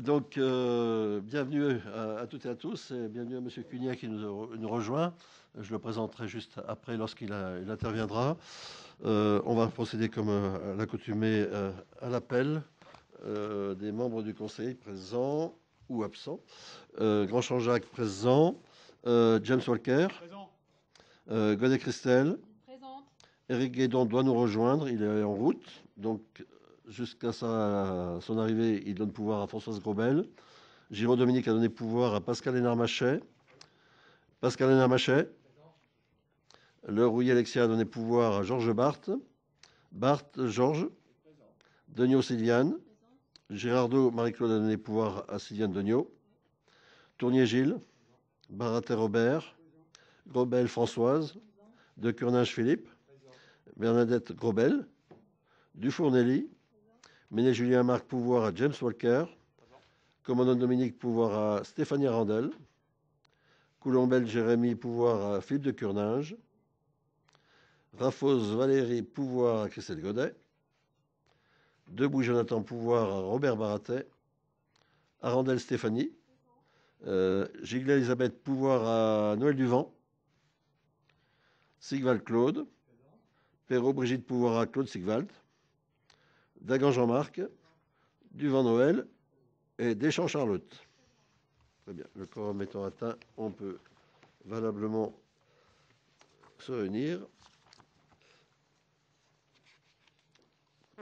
Donc, bienvenue à toutes et à tous, et bienvenue à Monsieur Cugnet qui nous rejoint. Je le présenterai juste après lorsqu'il interviendra. On va procéder comme à l'accoutumée à l'appel des membres du Conseil présents ou absents. Grand Jean-Jacques présent, James Walker, Présent. Godet Christel, Présente. Éric Guédon doit nous rejoindre, il est en route, donc jusqu'à son arrivée, il donne pouvoir à Françoise Grobel. Giraud Dominique a donné pouvoir à Pascal Hénard-Machet. Pascal Hénard-Machet. Le Rouillet Alexia a donné pouvoir à Georges Barthes. Barthes Georges. Degnaud Sylviane. Girardot Marie-Claude a donné pouvoir à Sylviane Degnaud. Tournier Gilles. Barater Robert. Grobel Françoise. De Curnage Philippe. Bernadette Grobel. Dufour Nelly. Méné Julien Marc pouvoir à James Walker. Commandant Dominique pouvoir à Stéphanie Randel. Coulombel Jérémy pouvoir à Philippe de Curnage. Raffos Valérie pouvoir à Christelle Godet. Debout Jonathan pouvoir à Robert Baratet. Arandel Stéphanie. Giglet Elisabeth pouvoir à Noël Duvant. Sigvald Claude. Perrault Brigitte pouvoir à Claude Sigvald. Dagan Jean-Marc. Duvant Noël. Et Deschamps Charlotte. Très bien. Le quorum étant atteint, on peut valablement se réunir.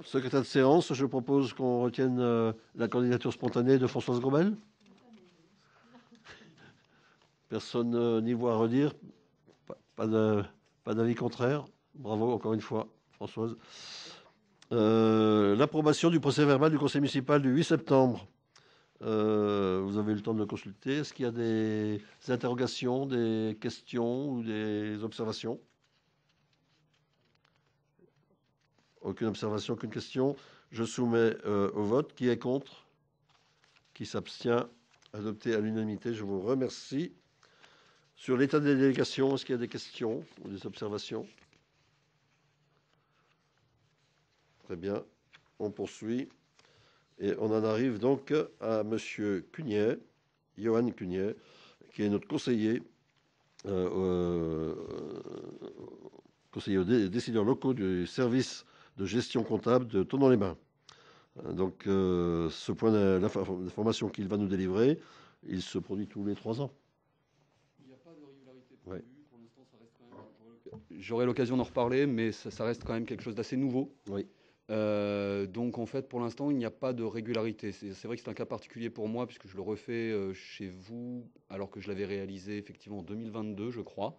Secrétaire de séance, je propose qu'on retienne la candidature spontanée de Françoise Grobel. Personne n'y voit à redire. Pas d'avis contraire. Bravo encore une fois, Françoise. L'approbation du procès verbal du conseil municipal du 8 septembre. Vous avez eu le temps de le consulter. Est-ce qu'il y a des interrogations, des questions ou des observations? Aucune observation, aucune question. Je soumets au vote. Qui est contre? Qui s'abstient? Adopté à l'unanimité. Je vous remercie. Sur l'état des délégations, est-ce qu'il y a des questions ou des observations? Très bien. On poursuit. Et on en arrive donc à Monsieur Cugnet, Johan Cugnet, qui est notre conseiller, conseiller aux décideurs locaux du service de gestion comptable de Thonon-les-Bains. Donc, ce point d'information qu'il va nous délivrer, il se produit tous les 3 ans. Il n'y a pas de régularité prévue. Ouais. Pour l'instant, ça reste quand même. J'aurai l'occasion d'en reparler, mais ça reste quand même quelque chose d'assez nouveau. Oui. Donc, en fait, pour l'instant, il n'y a pas de régularité. C'est vrai que c'est un cas particulier pour moi, puisque je le refais chez vous, alors que je l'avais réalisé effectivement en 2022, je crois.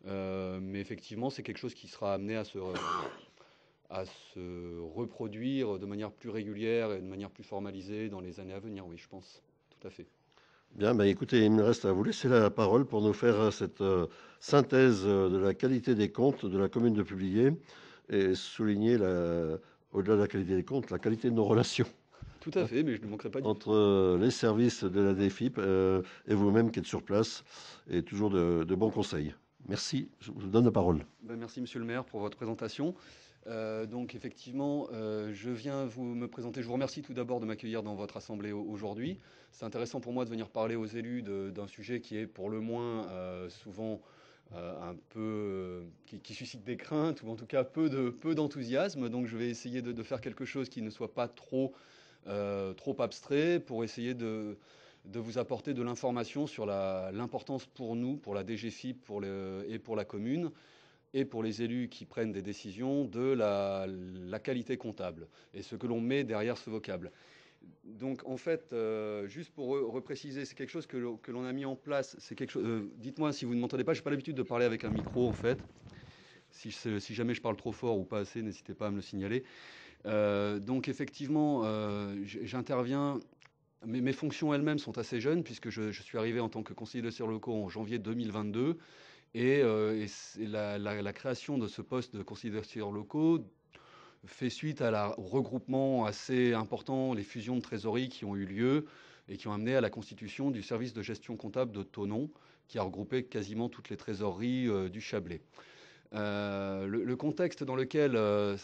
Mais effectivement, c'est quelque chose qui sera amené à se reproduire de manière plus régulière et de manière plus formalisée dans les années à venir, oui, je pense. Tout à fait. Bien, bah écoutez, il me reste à vous laisser la parole pour nous faire cette synthèse de la qualité des comptes de la commune de Publier et souligner, au-delà de la qualité des comptes, la qualité de nos relations. Tout à fait, mais je ne manquerai pas entre les services de la DFIP et vous-même qui êtes sur place, et toujours de bons conseils. Merci, je vous donne la parole. Ben, merci Monsieur le maire pour votre présentation. Donc effectivement, je viens me présenter. Je vous remercie tout d'abord de m'accueillir dans votre assemblée aujourd'hui. C'est intéressant pour moi de venir parler aux élus d'un sujet qui est pour le moins souvent un peu qui suscite des craintes ou en tout cas peu d'enthousiasme. Donc je vais essayer de faire quelque chose qui ne soit pas trop abstrait pour essayer de vous apporter de l'information sur l'importance pour nous, pour la DGFiP et pour la commune, et pour les élus qui prennent des décisions, de la qualité comptable et ce que l'on met derrière ce vocable. Donc en fait, juste pour repréciser, c'est quelque chose que l'on a mis en place. C'est quelque chose. Dites-moi si vous ne m'entendez pas. J'ai pas l'habitude de parler avec un micro en fait. Si jamais je parle trop fort ou pas assez, n'hésitez pas à me le signaler. Donc effectivement, j'interviens. Mes fonctions elles-mêmes sont assez jeunes puisque je suis arrivé en tant que conseiller de services locaux en janvier 2022 et la création de ce poste de conseiller de services locaux fait suite au regroupement assez important, les fusions de trésorerie qui ont eu lieu et qui ont amené à la constitution du service de gestion comptable de Thonon, qui a regroupé quasiment toutes les trésoreries du Chablais. Le contexte dans lequel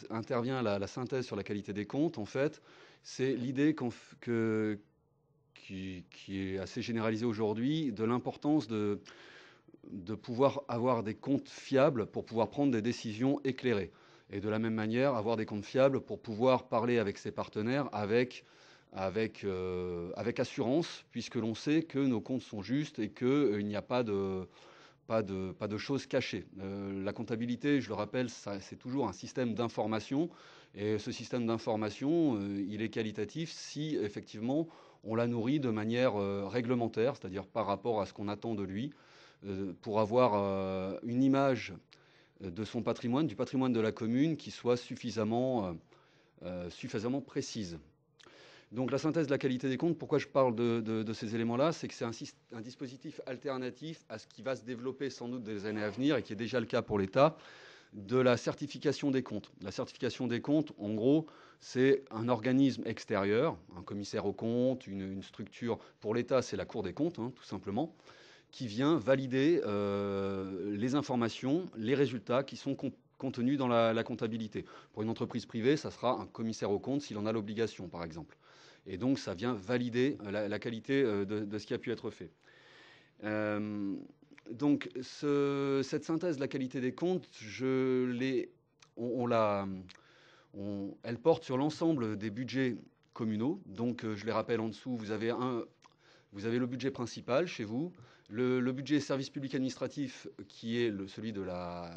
intervient la synthèse sur la qualité des comptes, en fait, c'est l'idée qui est assez généralisé aujourd'hui, de l'importance de pouvoir avoir des comptes fiables pour pouvoir prendre des décisions éclairées. Et de la même manière, avoir des comptes fiables pour pouvoir parler avec ses partenaires avec assurance, puisque l'on sait que nos comptes sont justes et qu'il n'y a pas de choses cachées. La comptabilité, je le rappelle, c'est toujours un système d'information. Et ce système d'information, il est qualitatif si effectivement on la nourrit de manière réglementaire, c'est-à-dire par rapport à ce qu'on attend de lui, pour avoir une image de son patrimoine, du patrimoine de la commune, qui soit suffisamment précise. Donc la synthèse de la qualité des comptes, pourquoi je parle de ces éléments-là, c'est que c'est un dispositif alternatif à ce qui va se développer sans doute des années à venir, et qui est déjà le cas pour l'État, de la certification des comptes. La certification des comptes, en gros, c'est un organisme extérieur, un commissaire aux comptes, une structure. Pour l'État, c'est la Cour des comptes, tout simplement, qui vient valider les informations, les résultats qui sont contenus dans la comptabilité. Pour une entreprise privée, ça sera un commissaire aux comptes s'il en a l'obligation, par exemple. Et donc, ça vient valider la qualité de ce qui a pu être fait. Donc, cette synthèse de la qualité des comptes, elle porte sur l'ensemble des budgets communaux. Donc, je les rappelle en dessous, vous avez le budget principal chez vous, le budget service public administratif qui est celui de la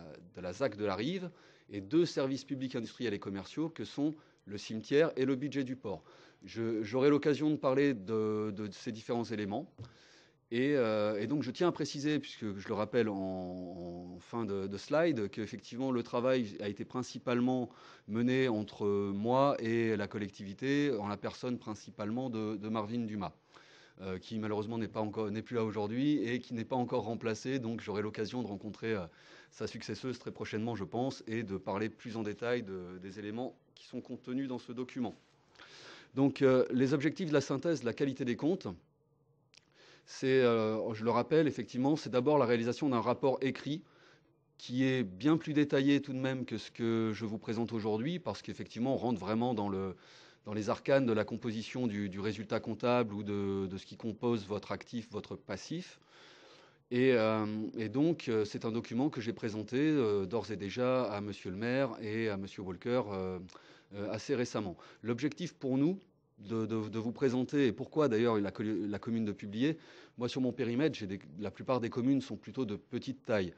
ZAC de la Rive, et 2 services publics industriels et commerciaux que sont le cimetière et le budget du port. J'aurai l'occasion de parler de ces différents éléments. Et donc je tiens à préciser, puisque je le rappelle en fin de slide, qu'effectivement le travail a été principalement mené entre moi et la collectivité, en la personne principalement de Marvin Dumas, qui malheureusement n'est plus là aujourd'hui et qui n'est pas encore remplacé. Donc j'aurai l'occasion de rencontrer sa successeuse très prochainement, je pense, et de parler plus en détail des éléments qui sont contenus dans ce document. Donc les objectifs de la synthèse de la qualité des comptes, c'est, je le rappelle, effectivement, c'est d'abord la réalisation d'un rapport écrit qui est bien plus détaillé tout de même que ce que je vous présente aujourd'hui, parce qu'effectivement, on rentre vraiment dans les arcanes de la composition du résultat comptable ou de ce qui compose votre actif, votre passif. Et donc, c'est un document que j'ai présenté d'ores et déjà à Monsieur le maire et à Monsieur Walker assez récemment. L'objectif pour nous, de vous présenter, et pourquoi d'ailleurs la commune de publier. Moi, sur mon périmètre, la plupart des communes sont plutôt de petite taille.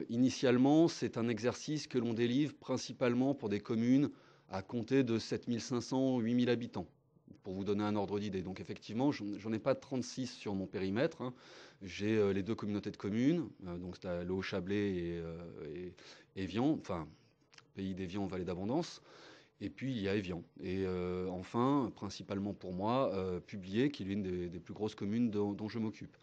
Initialement, c'est un exercice que l'on délivre principalement pour des communes à compter de 7500, 8000 habitants, pour vous donner un ordre d'idée. Donc effectivement, j'en ai pas 36 sur mon périmètre. J'ai les 2 communautés de communes, donc c'est le Haut-Chablais et Évian, enfin, pays d'Évian, vallée d'Abondance. Et puis, il y a Évian. Et enfin, principalement pour moi, Publier, qui est l'une des plus grosses communes dont je m'occupe.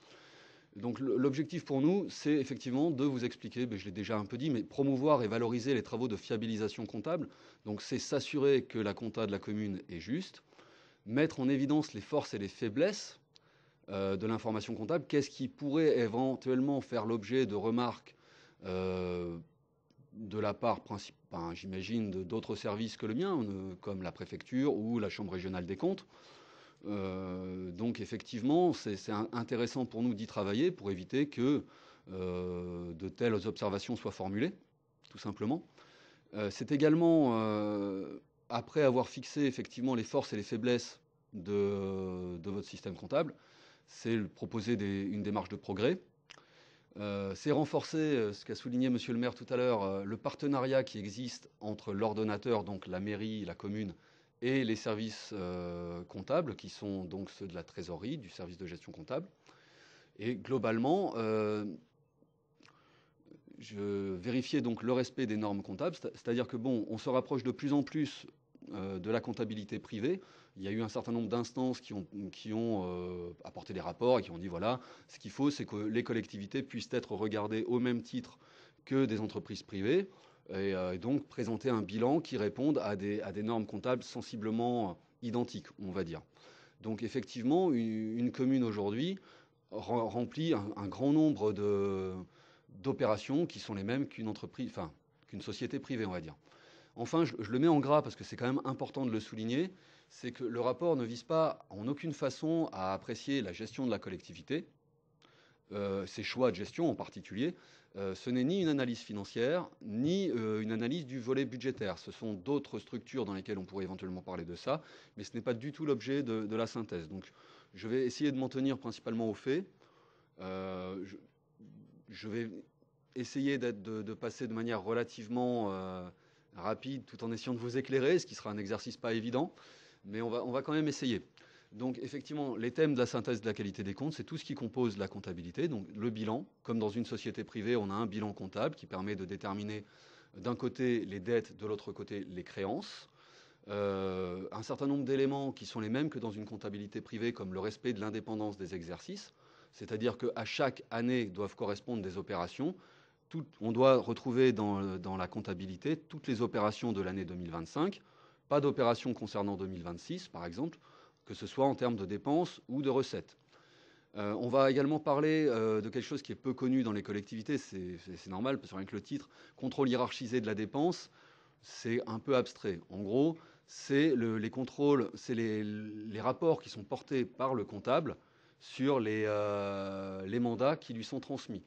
Donc l'objectif pour nous, c'est effectivement de vous expliquer, je l'ai déjà un peu dit, mais promouvoir et valoriser les travaux de fiabilisation comptable. Donc c'est s'assurer que la compta de la commune est juste, mettre en évidence les forces et les faiblesses de l'information comptable. Qu'est-ce qui pourrait éventuellement faire l'objet de remarques de la part, j'imagine, d'autres services que le mien, comme la préfecture ou la Chambre régionale des comptes. Donc effectivement, c'est intéressant pour nous d'y travailler pour éviter que de telles observations soient formulées, tout simplement. C'est également, après avoir fixé effectivement les forces et les faiblesses de votre système comptable, c'est proposer une démarche de progrès. C'est renforcer, ce qu'a souligné Monsieur le maire tout à l'heure, le partenariat qui existe entre l'ordonnateur, donc la mairie, la commune, et les services comptables, qui sont donc ceux de la trésorerie, du service de gestion comptable. Et globalement, je vérifiais donc le respect des normes comptables, c'est-à-dire que on se rapproche de plus en plus de la comptabilité privée. Il y a eu un certain nombre d'instances qui ont apporté des rapports et qui ont dit voilà, ce qu'il faut, c'est que les collectivités puissent être regardées au même titre que des entreprises privées et donc présenter un bilan qui réponde à des normes comptables sensiblement identiques, on va dire. Donc effectivement, une commune aujourd'hui remplit un grand nombre d'opérations qui sont les mêmes qu'une société privée, on va dire. Enfin, je le mets en gras parce que c'est quand même important de le souligner. c'est que le rapport ne vise pas en aucune façon à apprécier la gestion de la collectivité, ses choix de gestion en particulier. Ce n'est ni une analyse financière, ni une analyse du volet budgétaire. Ce sont d'autres structures dans lesquelles on pourrait éventuellement parler de ça, mais ce n'est pas du tout l'objet de la synthèse. Donc je vais essayer de m'en tenir principalement aux faits. Je vais essayer de passer de manière relativement rapide, tout en essayant de vous éclairer, ce qui sera un exercice pas évident, mais on va quand même essayer. Donc effectivement, les thèmes de la synthèse de la qualité des comptes, c'est tout ce qui compose la comptabilité, donc le bilan. Comme dans une société privée, on a un bilan comptable qui permet de déterminer d'un côté les dettes, de l'autre côté les créances. Un certain nombre d'éléments qui sont les mêmes que dans une comptabilité privée, comme le respect de l'indépendance des exercices, c'est-à-dire qu'à chaque année doivent correspondre des opérations. On doit retrouver dans la comptabilité toutes les opérations de l'année 2025, pas d'opérations concernant 2026 par exemple, que ce soit en termes de dépenses ou de recettes. On va également parler de quelque chose qui est peu connu dans les collectivités, c'est normal, parce que rien que le titre, contrôle hiérarchisé de la dépense, c'est un peu abstrait. En gros, c'est les contrôles, c'est les rapports qui sont portés par le comptable sur les mandats qui lui sont transmis.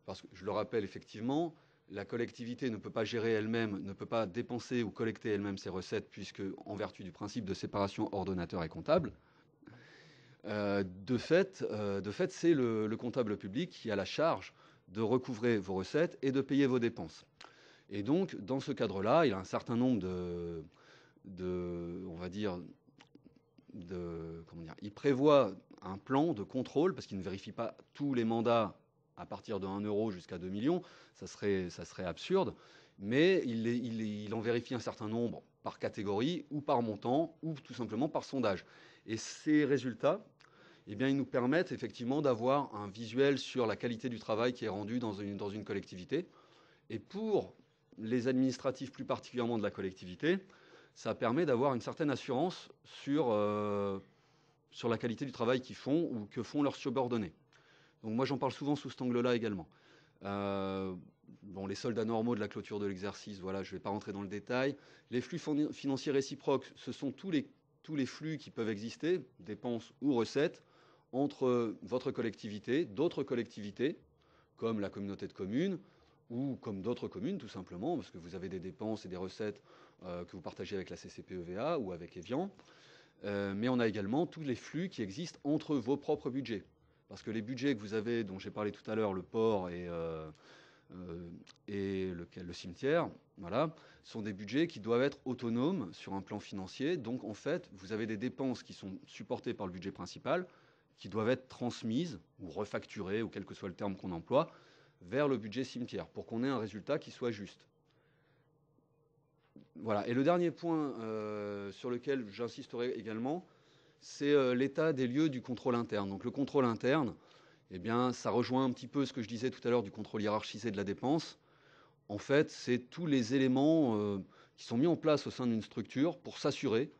Parce que, je le rappelle effectivement, la collectivité ne peut pas gérer elle-même, ne peut pas dépenser ou collecter elle-même ses recettes, puisque, en vertu du principe de séparation ordonnateur et comptable, de fait, c'est le comptable public qui a la charge de recouvrer vos recettes et de payer vos dépenses. Et donc, dans ce cadre-là, il y a un certain nombre on va dire, il prévoit un plan de contrôle, parce qu'il ne vérifie pas tous les mandats à partir de 1 euro jusqu'à 2 millions, ça serait absurde, mais il en vérifie un certain nombre par catégorie, ou par montant, ou tout simplement par sondage. Et ces résultats, eh bien, ils nous permettent effectivement d'avoir un visuel sur la qualité du travail qui est rendu dans une collectivité. Et pour les administratifs, plus particulièrement de la collectivité, ça permet d'avoir une certaine assurance sur la qualité du travail qu'ils font ou que font leurs subordonnés. Donc moi, j'en parle souvent sous cet angle-là également. Les soldes anormaux de la clôture de l'exercice, voilà, je ne vais pas rentrer dans le détail. Les flux financiers réciproques, ce sont tous les flux qui peuvent exister, dépenses ou recettes, entre votre collectivité, d'autres collectivités, comme la communauté de communes, ou comme d'autres communes, tout simplement, parce que vous avez des dépenses et des recettes que vous partagez avec la CCPEVA ou avec Evian. Mais on a également tous les flux qui existent entre vos propres budgets. Parce que les budgets que vous avez, dont j'ai parlé tout à l'heure, le port et le cimetière, voilà, sont des budgets qui doivent être autonomes sur un plan financier. Donc, en fait, vous avez des dépenses qui sont supportées par le budget principal, qui doivent être transmises ou refacturées, ou quel que soit le terme qu'on emploie, vers le budget cimetière, pour qu'on ait un résultat qui soit juste. Voilà. Et le dernier point sur lequel j'insisterai également, c'est l'état des lieux du contrôle interne. Donc le contrôle interne, eh bien, ça rejoint un petit peu ce que je disais tout à l'heure du contrôle hiérarchisé de la dépense. En fait, c'est tous les éléments qui sont mis en place au sein d'une structure pour s'assurer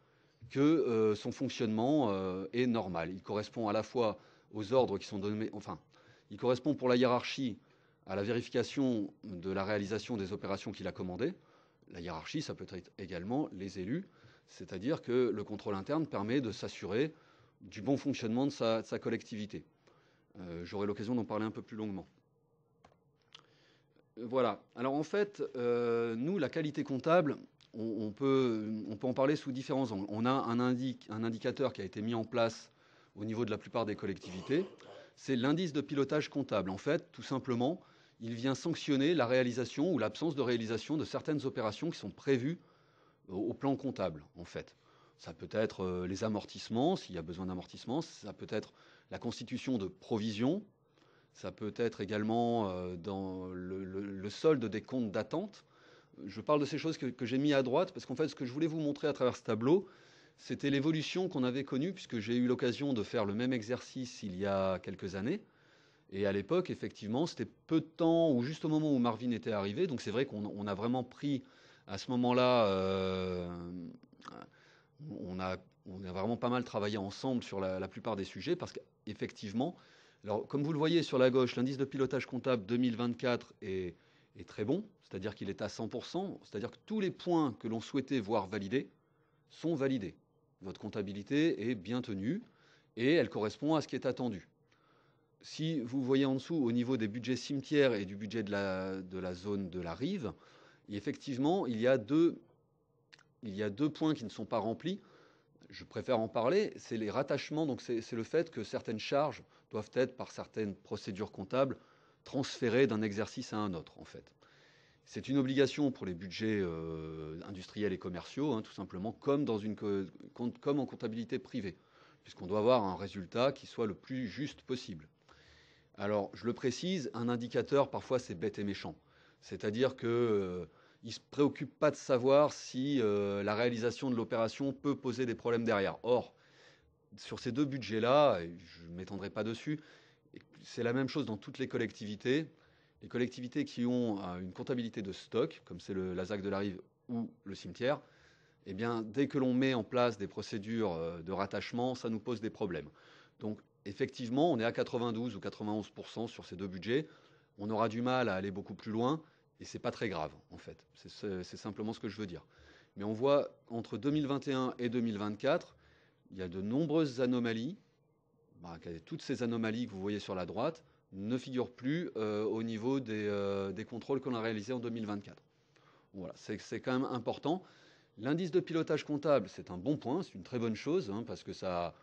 que son fonctionnement est normal. Il correspond à la fois aux ordres qui sont donnés, enfin, il correspond pour la hiérarchie à la vérification de la réalisation des opérations qu'il a commandées. La hiérarchie, ça peut être également les élus, c'est-à-dire que le contrôle interne permet de s'assurer du bon fonctionnement de sa collectivité. J'aurai l'occasion d'en parler un peu plus longuement. Voilà. Alors en fait, nous, la qualité comptable, on peut en parler sous différents angles. On a un indicateur qui a été mis en place au niveau de la plupart des collectivités. C'est l'indice de pilotage comptable. En fait, tout simplement, il vient sanctionner la réalisation ou l'absence de réalisation de certaines opérations qui sont prévues au plan comptable, en fait. Ça peut être les amortissements, s'il y a besoin d'amortissements. Ça peut être la constitution de provisions. Ça peut être également dans le solde des comptes d'attente. Je parle de ces choses que j'ai mis à droite parce qu'en fait, ce que je voulais vous montrer à travers ce tableau, c'était l'évolution qu'on avait connue, puisque j'ai eu l'occasion de faire le même exercice il y a quelques années. Et à l'époque, effectivement, c'était peu de temps, ou juste au moment où Marvin était arrivé. Donc c'est vrai qu'on a vraiment pris, à ce moment-là, on a vraiment pas mal travaillé ensemble sur la plupart des sujets, parce qu'effectivement, alors, comme vous le voyez sur la gauche, l'indice de pilotage comptable 2024 est très bon, c'est-à-dire qu'il est à 100%, c'est-à-dire que tous les points que l'on souhaitait voir validés sont validés. votre comptabilité est bien tenue et elle correspond à ce qui est attendu. Si vous voyez en dessous, au niveau des budgets cimetières et du budget de la zone de la rive, effectivement, il y a deux points qui ne sont pas remplis. Je préfère en parler, c'est les rattachements, donc c'est le fait que certaines charges doivent être, par certaines procédures comptables, transférées d'un exercice à un autre, en fait. C'est une obligation pour les budgets industriels et commerciaux, hein, tout simplement, comme en comptabilité privée, puisqu'on doit avoir un résultat qui soit le plus juste possible. Alors, je le précise, un indicateur, parfois, c'est bête et méchant. C'est-à-dire qu'il ne se préoccupe pas de savoir si la réalisation de l'opération peut poser des problèmes derrière. Or, sur ces deux budgets-là, et je ne m'étendrai pas dessus, c'est la même chose dans toutes les collectivités. Les collectivités qui ont une comptabilité de stock, comme c'est la ZAC de la Rive ou le cimetière, eh bien, dès que l'on met en place des procédures de rattachement, ça nous pose des problèmes. Donc, effectivement, on est à 92 ou 91% sur ces deux budgets. On aura du mal à aller beaucoup plus loin, et c'est pas très grave, en fait. C'est simplement ce que je veux dire. Mais on voit, entre 2021 et 2024, il y a de nombreuses anomalies. Toutes ces anomalies que vous voyez sur la droite ne figurent plus au niveau des contrôles qu'on a réalisés en 2024. Voilà, c'est quand même important. L'indice de pilotage comptable, c'est un bon point, c'est une très bonne chose, hein, parce que ça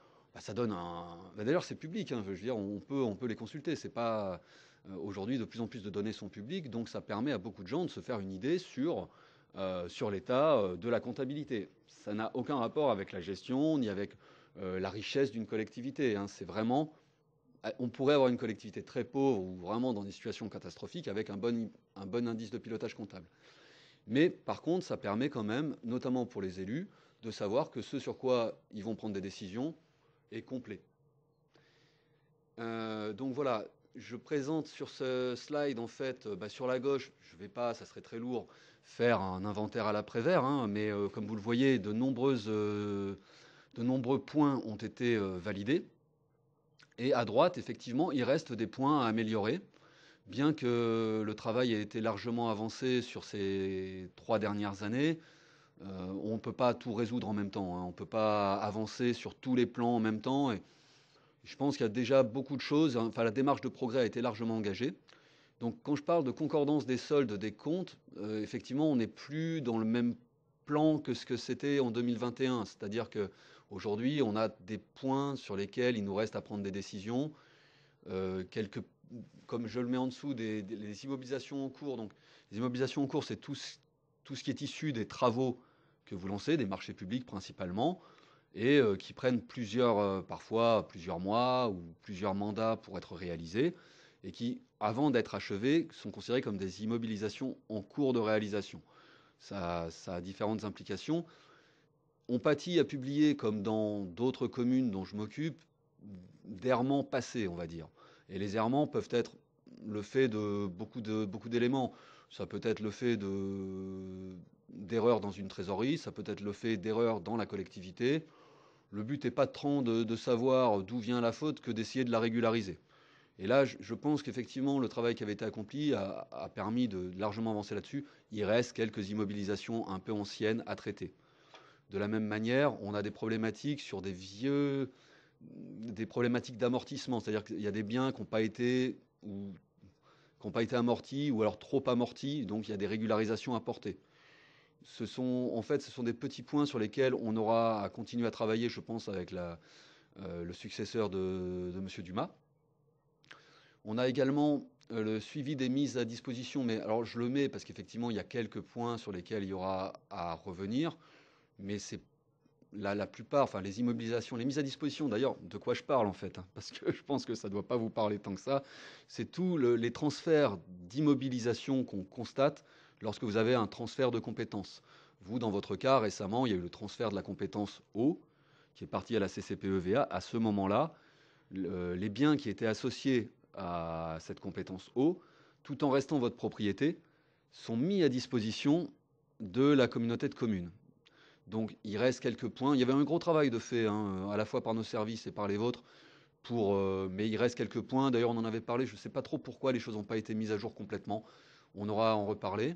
donne un... D'ailleurs, c'est public, hein, je veux dire, on peut les consulter. C'est pas... Aujourd'hui, de plus en plus de données sont publiques, donc ça permet à beaucoup de gens de se faire une idée sur l'état de la comptabilité. Ça n'a aucun rapport avec la gestion, ni avec la richesse d'une collectivité. Hein. C'est vraiment... On pourrait avoir une collectivité très pauvre ou vraiment dans des situations catastrophiques avec un bon indice de pilotage comptable. Mais par contre, ça permet quand même, notamment pour les élus, de savoir que ce sur quoi ils vont prendre des décisions est complet. Donc voilà, je présente sur ce slide, en fait, sur la gauche, je ne vais pas, ça serait très lourd, faire un inventaire à l'après-vert, hein, mais comme vous le voyez, de nombreux points ont été validés. Et à droite, effectivement, il reste des points à améliorer. Bien que le travail ait été largement avancé sur ces 3 dernières années, on ne peut pas tout résoudre en même temps. Hein. On ne peut pas avancer sur tous les plans en même temps. Et je pense qu'il y a déjà beaucoup de choses. Enfin, la démarche de progrès a été largement engagée. Donc, quand je parle de concordance des soldes des comptes, effectivement, on n'est plus dans le même plan que ce que c'était en 2021. C'est-à-dire qu'aujourd'hui, on a des points sur lesquels il nous reste à prendre des décisions. Comme je le mets en dessous, les immobilisations en cours. Donc, les immobilisations en cours, c'est tout ce qui est issu des travaux que vous lancez, des marchés publics principalement, et qui prennent parfois plusieurs mois ou plusieurs mandats pour être réalisés, et qui, avant d'être achevés, sont considérés comme des immobilisations en cours de réalisation. Ça a différentes implications. On pâtit à publier, comme dans d'autres communes dont je m'occupe, d'errements passés, on va dire. Et les errements peuvent être le fait de beaucoup d'éléments. Ça peut être le fait d'erreurs dans une trésorerie, ça peut être le fait d'erreurs dans la collectivité. Le but n'est pas tant de savoir d'où vient la faute que d'essayer de la régulariser. Et là, je pense qu'effectivement, le travail qui avait été accompli a permis de largement avancer là-dessus. Il reste quelques immobilisations un peu anciennes à traiter. De la même manière, on a des problématiques sur des problématiques d'amortissement, c'est-à-dire qu'il y a des biens qui n'ont pas été amortis ou alors trop amortis, donc il y a des régularisations à porter. Ce sont des petits points sur lesquels on aura à continuer à travailler, je pense, avec le successeur de M. Dumas. On a également le suivi des mises à disposition, mais alors je le mets parce qu'effectivement, il y a quelques points sur lesquels il y aura à revenir, mais c'est la plupart, enfin les immobilisations, les mises à disposition, d'ailleurs, de quoi je parle en fait, hein, parce que je pense que ça ne doit pas vous parler tant que ça, c'est tous les transferts d'immobilisation qu'on constate lorsque vous avez un transfert de compétences. Vous, dans votre cas, récemment, il y a eu le transfert de la compétence eau, qui est parti à la CCPEVA. À ce moment-là, les biens qui étaient associés à cette compétence eau, tout en restant votre propriété, sont mis à disposition de la communauté de communes. Donc il reste quelques points. Il y avait un gros travail de fait, hein, à la fois par nos services et par les vôtres, mais il reste quelques points. D'ailleurs, on en avait parlé. Je ne sais pas trop pourquoi les choses n'ont pas été mises à jour complètement. On aura à en reparler.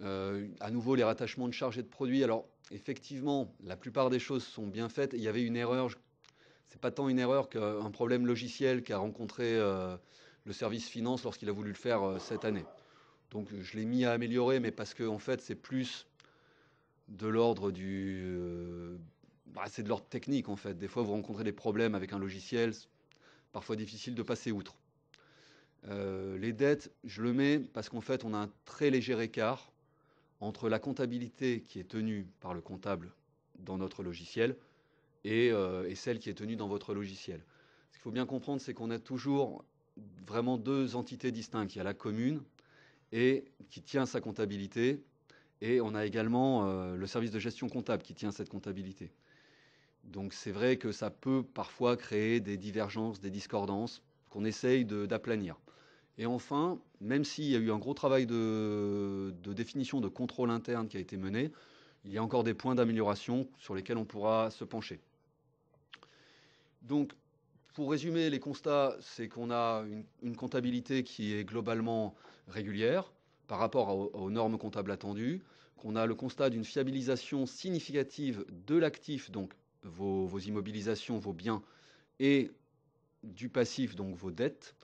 À nouveau, les rattachements de charges et de produits. Alors, effectivement, la plupart des choses sont bien faites. Il y avait une erreur, c'est pas tant une erreur qu'un problème logiciel qu'a rencontré le service finance lorsqu'il a voulu le faire cette année. Donc, je l'ai mis à améliorer, mais parce que, en fait, c'est plus de l'ordre c'est de l'ordre technique, en fait. Des fois, vous rencontrez des problèmes avec un logiciel, parfois difficile de passer outre. Les dettes, je le mets parce qu'en fait, on a un très léger écart entre la comptabilité qui est tenue par le comptable dans notre logiciel et celle qui est tenue dans votre logiciel. Ce qu'il faut bien comprendre, c'est qu'on a toujours vraiment deux entités distinctes. Il y a la commune et qui tient sa comptabilité, et on a également le service de gestion comptable qui tient cette comptabilité. Donc c'est vrai que ça peut parfois créer des divergences, des discordances qu'on essaye d'aplanir. Et enfin, même s'il y a eu un gros travail de définition de contrôle interne qui a été mené, il y a encore des points d'amélioration sur lesquels on pourra se pencher. Donc, pour résumer, les constats, c'est qu'on a une comptabilité qui est globalement régulière par rapport aux normes comptables attendues, qu'on a le constat d'une fiabilisation significative de l'actif, donc vos immobilisations, vos biens, et du passif, donc vos dettes,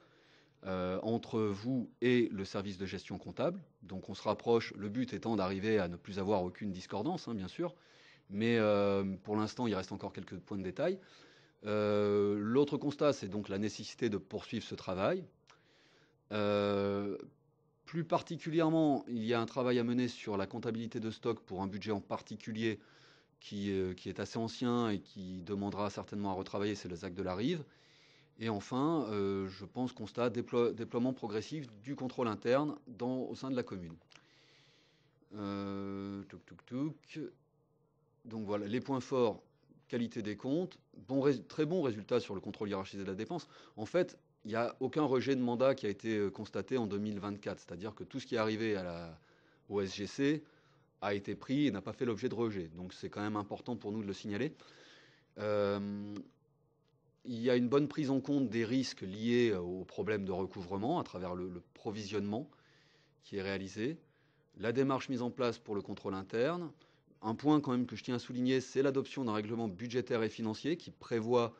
entre vous et le service de gestion comptable. Donc on se rapproche, le but étant d'arriver à ne plus avoir aucune discordance, bien sûr, mais pour l'instant, il reste encore quelques points de détail. L'autre constat, c'est donc la nécessité de poursuivre ce travail. Plus particulièrement, il y a un travail à mener sur la comptabilité de stock pour un budget en particulier qui est assez ancien et qui demandera certainement à retravailler, c'est le ZAC de la Rive. Et enfin, je pense constat déploiement progressif du contrôle interne au sein de la commune. Donc voilà, les points forts, qualité des comptes, très bon résultat sur le contrôle hiérarchisé de la dépense. En fait, il n'y a aucun rejet de mandat qui a été constaté en 2024, c'est-à-dire que tout ce qui est arrivé au SGC a été pris et n'a pas fait l'objet de rejet. Donc c'est quand même important pour nous de le signaler. Il y a une bonne prise en compte des risques liés aux problèmes de recouvrement à travers le provisionnement qui est réalisé, la démarche mise en place pour le contrôle interne. Un point quand même que je tiens à souligner, c'est l'adoption d'un règlement budgétaire et financier qui prévoit,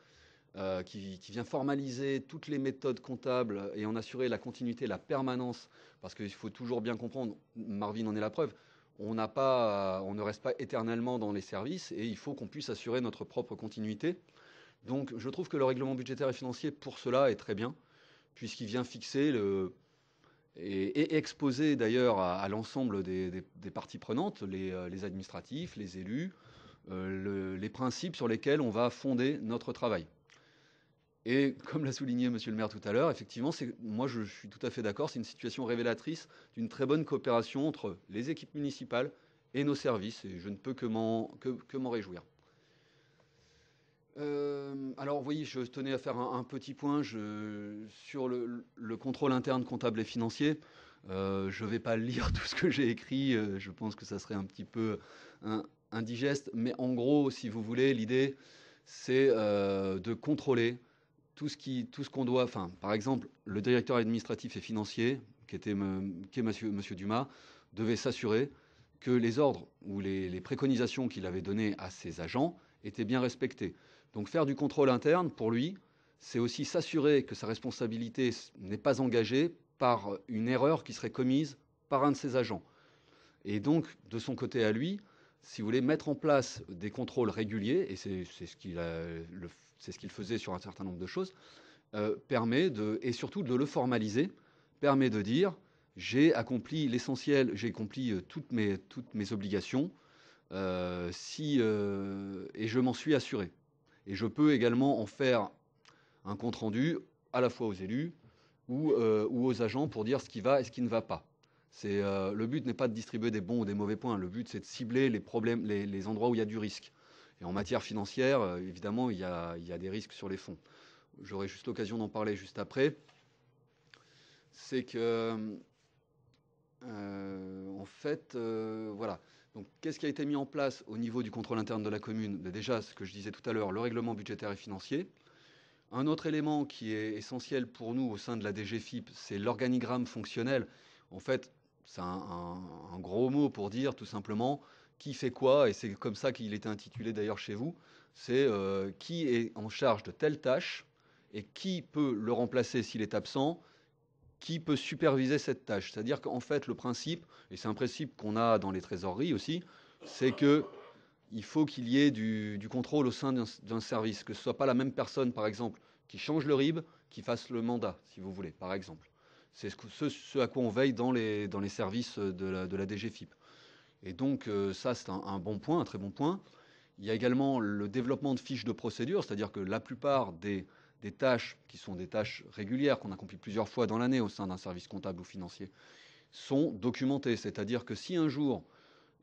qui vient formaliser toutes les méthodes comptables et en assurer la continuité, la permanence, parce qu'il faut toujours bien comprendre, Marvin en est la preuve, on ne reste pas éternellement dans les services et il faut qu'on puisse assurer notre propre continuité. Donc je trouve que le règlement budgétaire et financier, pour cela, est très bien, puisqu'il vient fixer et exposer d'ailleurs à l'ensemble des parties prenantes, les administratifs, les élus, les principes sur lesquels on va fonder notre travail. Et comme l'a souligné Monsieur le maire tout à l'heure, effectivement, moi je suis tout à fait d'accord, c'est une situation révélatrice d'une très bonne coopération entre les équipes municipales et nos services, et je ne peux que m'en réjouir. Alors oui, je tenais à faire un petit point sur le contrôle interne comptable et financier. Je ne vais pas lire tout ce que j'ai écrit, je pense que ça serait un petit peu indigeste, mais en gros, si vous voulez, l'idée, c'est de contrôler tout ce qu'on doit, enfin, par exemple, le directeur administratif et financier, qui est monsieur Dumas, devait s'assurer que les ordres ou les préconisations qu'il avait données à ses agents étaient bien respectées. Donc faire du contrôle interne, pour lui, c'est aussi s'assurer que sa responsabilité n'est pas engagée par une erreur qui serait commise par un de ses agents. Et donc, de son côté à lui, si vous voulez, mettre en place des contrôles réguliers, et c'est ce qu'il faisait sur un certain nombre de choses, permet et surtout de le formaliser, permet de dire j'ai accompli l'essentiel, j'ai accompli toutes mes obligations, et je m'en suis assuré. Et je peux également en faire un compte-rendu à la fois aux élus ou aux agents pour dire ce qui va et ce qui ne va pas. Le but n'est pas de distribuer des bons ou des mauvais points. Le but, c'est de cibler les problèmes, les endroits où il y a du risque. Et en matière financière, évidemment, il y a des risques sur les fonds. J'aurai juste l'occasion d'en parler juste après. C'est que, en fait, voilà. Donc, qu'est-ce qui a été mis en place au niveau du contrôle interne de la commune? Déjà, ce que je disais tout à l'heure, le règlement budgétaire et financier. Un autre élément qui est essentiel pour nous au sein de la DGFiP, c'est l'organigramme fonctionnel. En fait, C'est un gros mot pour dire tout simplement qui fait quoi, et c'est comme ça qu'il était intitulé d'ailleurs chez vous. C'est qui est en charge de telle tâche et qui peut le remplacer s'il est absent, qui peut superviser cette tâche. C'est-à-dire qu'en fait, le principe, et c'est un principe qu'on a dans les trésoreries aussi, c'est que il faut qu'il y ait du contrôle au sein d'un service, que ce ne soit pas la même personne, par exemple, qui change le RIB, qui fasse le mandat, si vous voulez, par exemple. C'est ce à quoi on veille dans les services de la DGFiP. Et donc, ça, c'est un bon point, un très bon point. Il y a également le développement de fiches de procédure, c'est-à-dire que la plupart des tâches qui sont des tâches régulières qu'on accomplit plusieurs fois dans l'année au sein d'un service comptable ou financier sont documentées. C'est-à-dire que si un jour,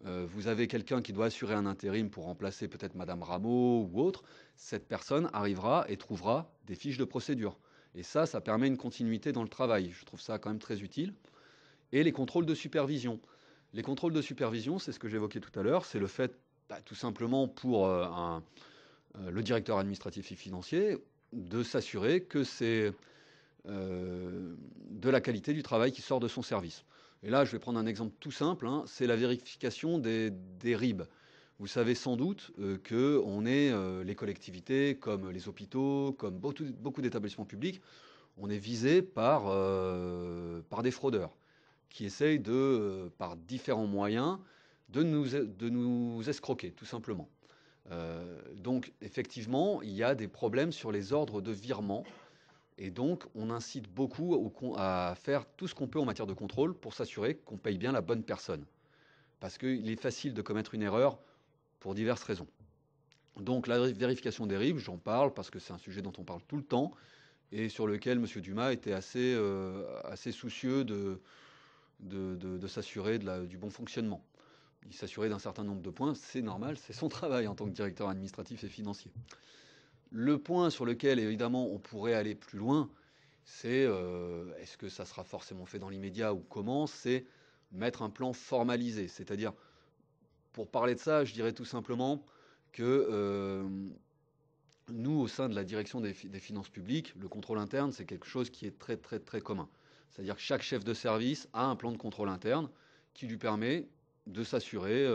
vous avez quelqu'un qui doit assurer un intérim pour remplacer peut-être Madame Rameau ou autre, cette personne arrivera et trouvera des fiches de procédure. Et ça permet une continuité dans le travail. Je trouve ça quand même très utile. Et les contrôles de supervision. Les contrôles de supervision, c'est ce que j'évoquais tout à l'heure, c'est le fait, tout simplement pour le directeur administratif et financier, de s'assurer que c'est de la qualité du travail qui sort de son service. Et là, je vais prendre un exemple tout simple, hein, c'est la vérification des RIB. Vous savez sans doute qu'on est, les collectivités, comme les hôpitaux, comme beaucoup d'établissements publics, on est visé par des fraudeurs qui essayent par différents moyens, de nous escroquer, tout simplement. Donc, effectivement, il y a des problèmes sur les ordres de virement. Et donc, on incite beaucoup à faire tout ce qu'on peut en matière de contrôle pour s'assurer qu'on paye bien la bonne personne. Parce qu'il est facile de commettre une erreur pour diverses raisons. Donc, la vérification des RIB, j'en parle parce que c'est un sujet dont on parle tout le temps et sur lequel M. Dumas était assez soucieux de s'assurer du bon fonctionnement. Il s'assurait d'un certain nombre de points, c'est normal, c'est son travail en tant que directeur administratif et financier. Le point sur lequel, évidemment, on pourrait aller plus loin, c'est est-ce que ça sera forcément fait dans l'immédiat ou comment? C'est mettre un plan formalisé. C'est-à-dire, pour parler de ça, je dirais tout simplement que nous, au sein de la direction des finances publiques, le contrôle interne, c'est quelque chose qui est très, très, très commun. C'est-à-dire que chaque chef de service a un plan de contrôle interne qui lui permet de s'assurer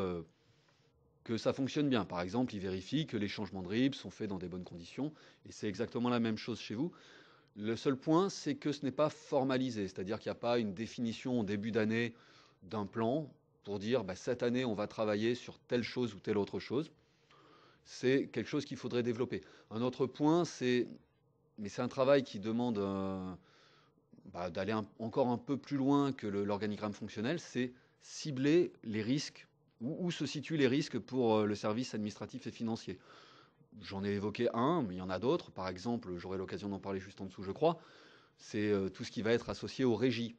que ça fonctionne bien. Par exemple, il vérifie que les changements de RIB sont faits dans des bonnes conditions, et c'est exactement la même chose chez vous. Le seul point, c'est que ce n'est pas formalisé, c'est-à-dire qu'il n'y a pas une définition au début d'année d'un plan pour dire cette année, on va travailler sur telle chose ou telle autre chose. C'est quelque chose qu'il faudrait développer. Un autre point, mais c'est un travail qui demande d'aller encore un peu plus loin que l'organigramme fonctionnel, c'est cibler les risques, où se situent les risques pour le service administratif et financier. J'en ai évoqué un, mais il y en a d'autres. Par exemple, j'aurai l'occasion d'en parler juste en dessous, je crois. C'est tout ce qui va être associé aux régies.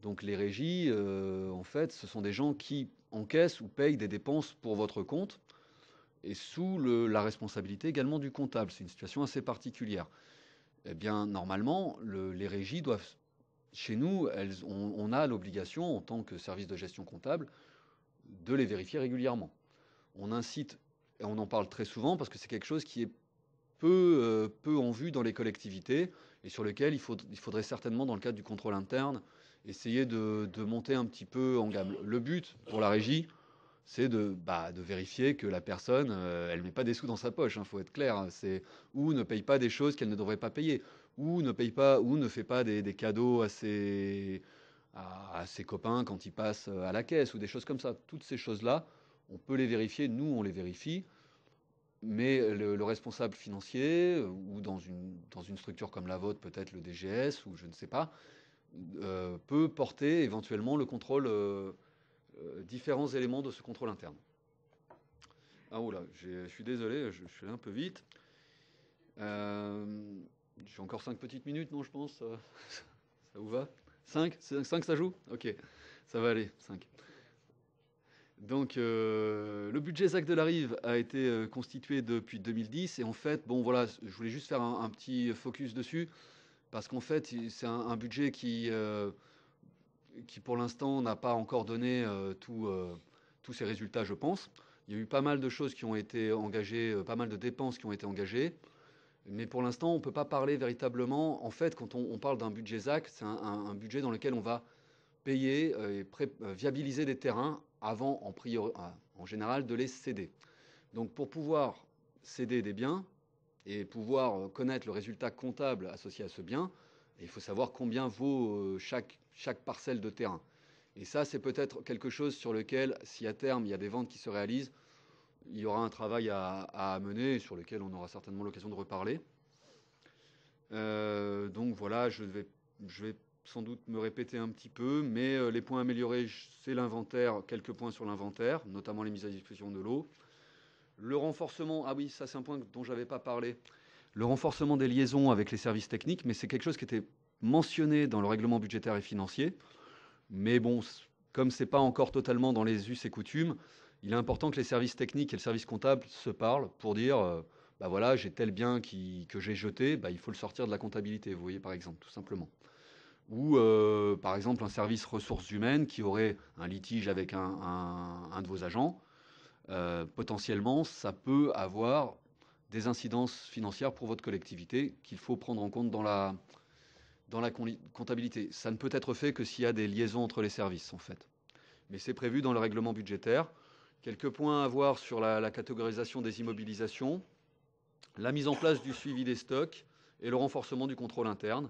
Donc les régies, en fait, ce sont des gens qui encaissent ou payent des dépenses pour votre compte et sous la responsabilité également du comptable. C'est une situation assez particulière. Eh bien, normalement, les régies doivent, chez nous, on a l'obligation, en tant que service de gestion comptable, de les vérifier régulièrement. On incite, et on en parle très souvent, parce que c'est quelque chose qui est peu en vue dans les collectivités, et sur lequel il faudrait certainement, dans le cadre du contrôle interne, essayer de monter un petit peu en gamme. Le but, pour la régie, c'est de vérifier que la personne, elle ne met pas des sous dans sa poche, faut être clair. Ou ne paye pas des choses qu'elle ne devrait pas payer, ou ne paye pas, ou ne fait pas des cadeaux à ses copains quand ils passent à la caisse, ou des choses comme ça. Toutes ces choses-là, on peut les vérifier, nous on les vérifie, mais le responsable financier, ou dans une structure comme la vôtre, peut-être le DGS, ou je ne sais pas, peut porter éventuellement le contrôle, différents éléments de ce contrôle interne. Ah oula, je suis désolé, je suis allé un peu vite. J'ai encore 5 petites minutes, non, je pense. Ça vous va? 5 ça joue? Ok, ça va aller, 5. Donc, le budget ZAC de la Rive a été constitué depuis 2010. Et en fait, bon voilà, je voulais juste faire un petit focus dessus. Parce qu'en fait, c'est un budget qui pour l'instant n'a pas encore donné tous ses résultats, je pense. Il y a eu pas mal de choses qui ont été engagées, pas mal de dépenses qui ont été engagées. Mais pour l'instant, on ne peut pas parler véritablement. En fait, quand on parle d'un budget ZAC, c'est un budget dans lequel on va payer et viabiliser des terrains avant, en général, de les céder. Donc pour pouvoir céder des biens et pouvoir connaître le résultat comptable associé à ce bien, il faut savoir combien vaut chaque parcelle de terrain. Et ça, c'est peut-être quelque chose sur lequel, si à terme, il y a des ventes qui se réalisent, il y aura un travail à mener sur lequel on aura certainement l'occasion de reparler. Donc voilà, je vais sans doute me répéter un petit peu, mais les points améliorés, c'est l'inventaire, quelques points sur l'inventaire, notamment les mises à disposition de l'eau. Le renforcement, ah oui, ça c'est un point dont je n'avais pas parlé, le renforcement des liaisons avec les services techniques, mais c'est quelque chose qui était mentionné dans le règlement budgétaire et financier. Mais bon, comme ce n'est pas encore totalement dans les us et coutumes, il est important que les services techniques et le service comptable se parlent pour dire, bah voilà, j'ai tel bien que j'ai jeté, bah il faut le sortir de la comptabilité, vous voyez, par exemple, tout simplement. Ou, par exemple, un service ressources humaines qui aurait un litige avec un de vos agents, potentiellement, ça peut avoir des incidences financières pour votre collectivité qu'il faut prendre en compte dans la comptabilité. Ça ne peut être fait que s'il y a des liaisons entre les services, en fait. Mais c'est prévu dans le règlement budgétaire. Quelques points à voir sur la catégorisation des immobilisations, la mise en place du suivi des stocks et le renforcement du contrôle interne.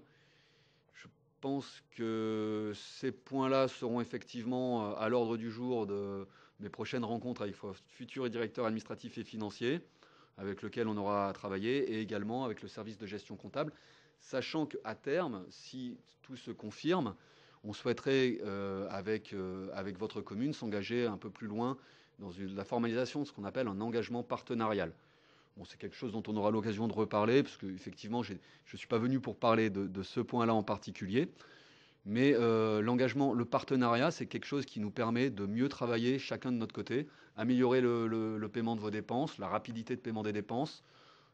Je pense que ces points-là seront effectivement à l'ordre du jour de mes prochaines rencontres avec le futur directeur administratif et financier, avec lequel on aura travaillé, et également avec le service de gestion comptable, sachant qu'à terme, si tout se confirme, on souhaiterait, avec votre commune, s'engager un peu plus loin dans la formalisation de ce qu'on appelle un engagement partenarial. Bon, c'est quelque chose dont on aura l'occasion de reparler, parce qu'effectivement, je ne suis pas venu pour parler de ce point-là en particulier. Mais l'engagement, le partenariat, c'est quelque chose qui nous permet de mieux travailler chacun de notre côté, améliorer le paiement de vos dépenses, la rapidité de paiement des dépenses,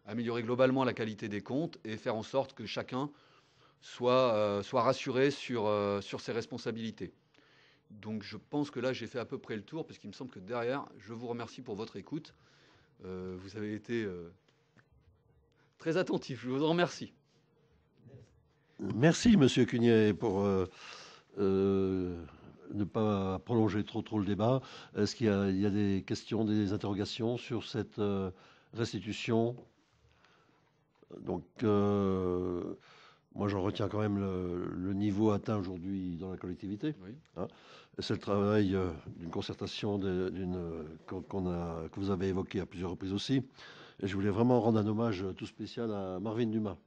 améliorer globalement la qualité des comptes et faire en sorte que chacun soit rassuré sur ses responsabilités. Donc je pense que là, j'ai fait à peu près le tour, parce qu'il me semble que derrière, je vous remercie pour votre écoute. Vous avez été très attentif, je vous en remercie. Merci, Monsieur Cugnet, pour ne pas prolonger trop le débat. Est-ce qu'il y a des questions, des interrogations sur cette restitution? Donc, moi, j'en retiens quand même le niveau atteint aujourd'hui dans la collectivité. Oui. Hein. C'est le travail d'une concertation que vous avez évoqué à plusieurs reprises aussi. Et je voulais vraiment rendre un hommage tout spécial à Marvin Dumas.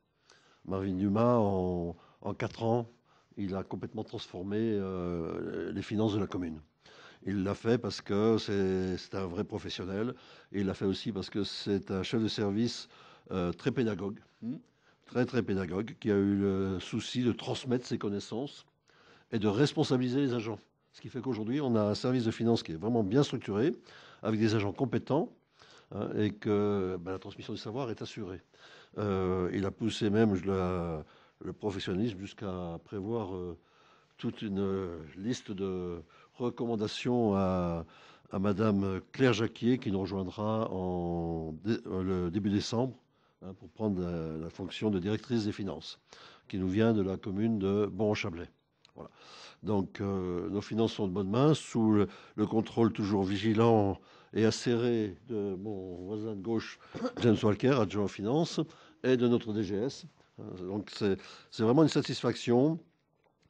Marvin Dumas, en 4 ans, il a complètement transformé les finances de la commune. Il l'a fait parce que c'est un vrai professionnel. Et il l'a fait aussi parce que c'est un chef de service très pédagogue. Très pédagogue, qui a eu le souci de transmettre ses connaissances et de responsabiliser les agents. Ce qui fait qu'aujourd'hui, on a un service de finances qui est vraiment bien structuré, avec des agents compétents, hein, et que la transmission du savoir est assurée. Il a poussé même le professionnalisme jusqu'à prévoir toute une liste de recommandations à Madame Claire Jacquier, qui nous rejoindra le début décembre, pour prendre la fonction de directrice des finances, qui nous vient de la commune de Bon-en-Chablais. Voilà. Donc, nos finances sont de bonnes mains, sous le contrôle toujours vigilant et acéré de mon voisin de gauche, James Walker, adjoint aux finances, et de notre DGS. Donc, c'est vraiment une satisfaction.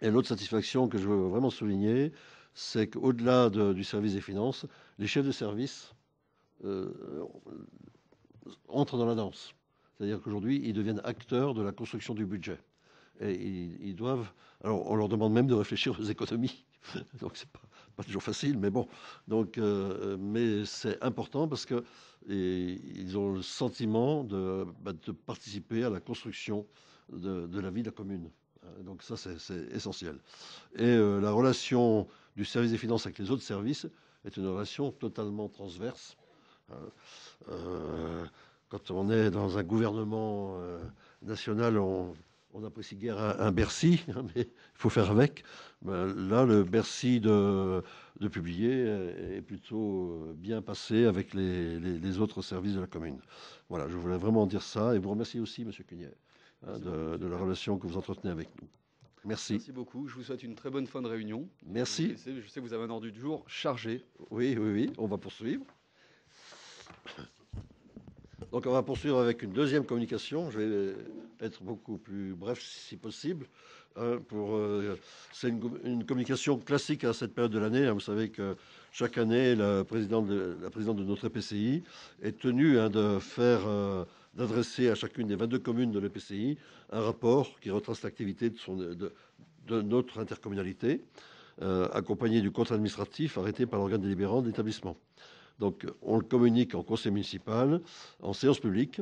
Et l'autre satisfaction que je veux vraiment souligner, c'est qu'au-delà du service des finances, les chefs de service entrent dans la danse. C'est-à-dire qu'aujourd'hui, ils deviennent acteurs de la construction du budget. Et ils doivent... Alors, on leur demande même de réfléchir aux économies. Donc, c'est pas toujours facile, mais bon. Donc, mais c'est important parce qu'ils ont le sentiment de participer à la construction de la vie de la commune. Donc, ça, c'est essentiel. Et la relation du service des finances avec les autres services est une relation totalement transverse. Quand on est dans un gouvernement national, on n'apprécie guère un Bercy, hein, mais il faut faire avec. Là, le Bercy de publier est plutôt bien passé avec les autres services de la commune. Voilà, je voulais vraiment dire ça et vous remercier aussi, Monsieur Cugnet, de la relation que vous entretenez avec nous. Merci. Merci beaucoup. Je vous souhaite une très bonne fin de réunion. Merci. Je sais que vous avez un ordre du jour chargé. Oui, oui, oui, on va poursuivre. Donc on va poursuivre avec une deuxième communication. Je vais être beaucoup plus bref si possible. C'est une communication classique à cette période de l'année. Vous savez que chaque année, la présidente de notre EPCI est tenue d'adresser à chacune des 22 communes de l'EPCI un rapport qui retrace l'activité de notre intercommunalité, accompagné du compte administratif arrêté par l'organe délibérant de l'établissement. Donc, on le communique en conseil municipal, en séance publique,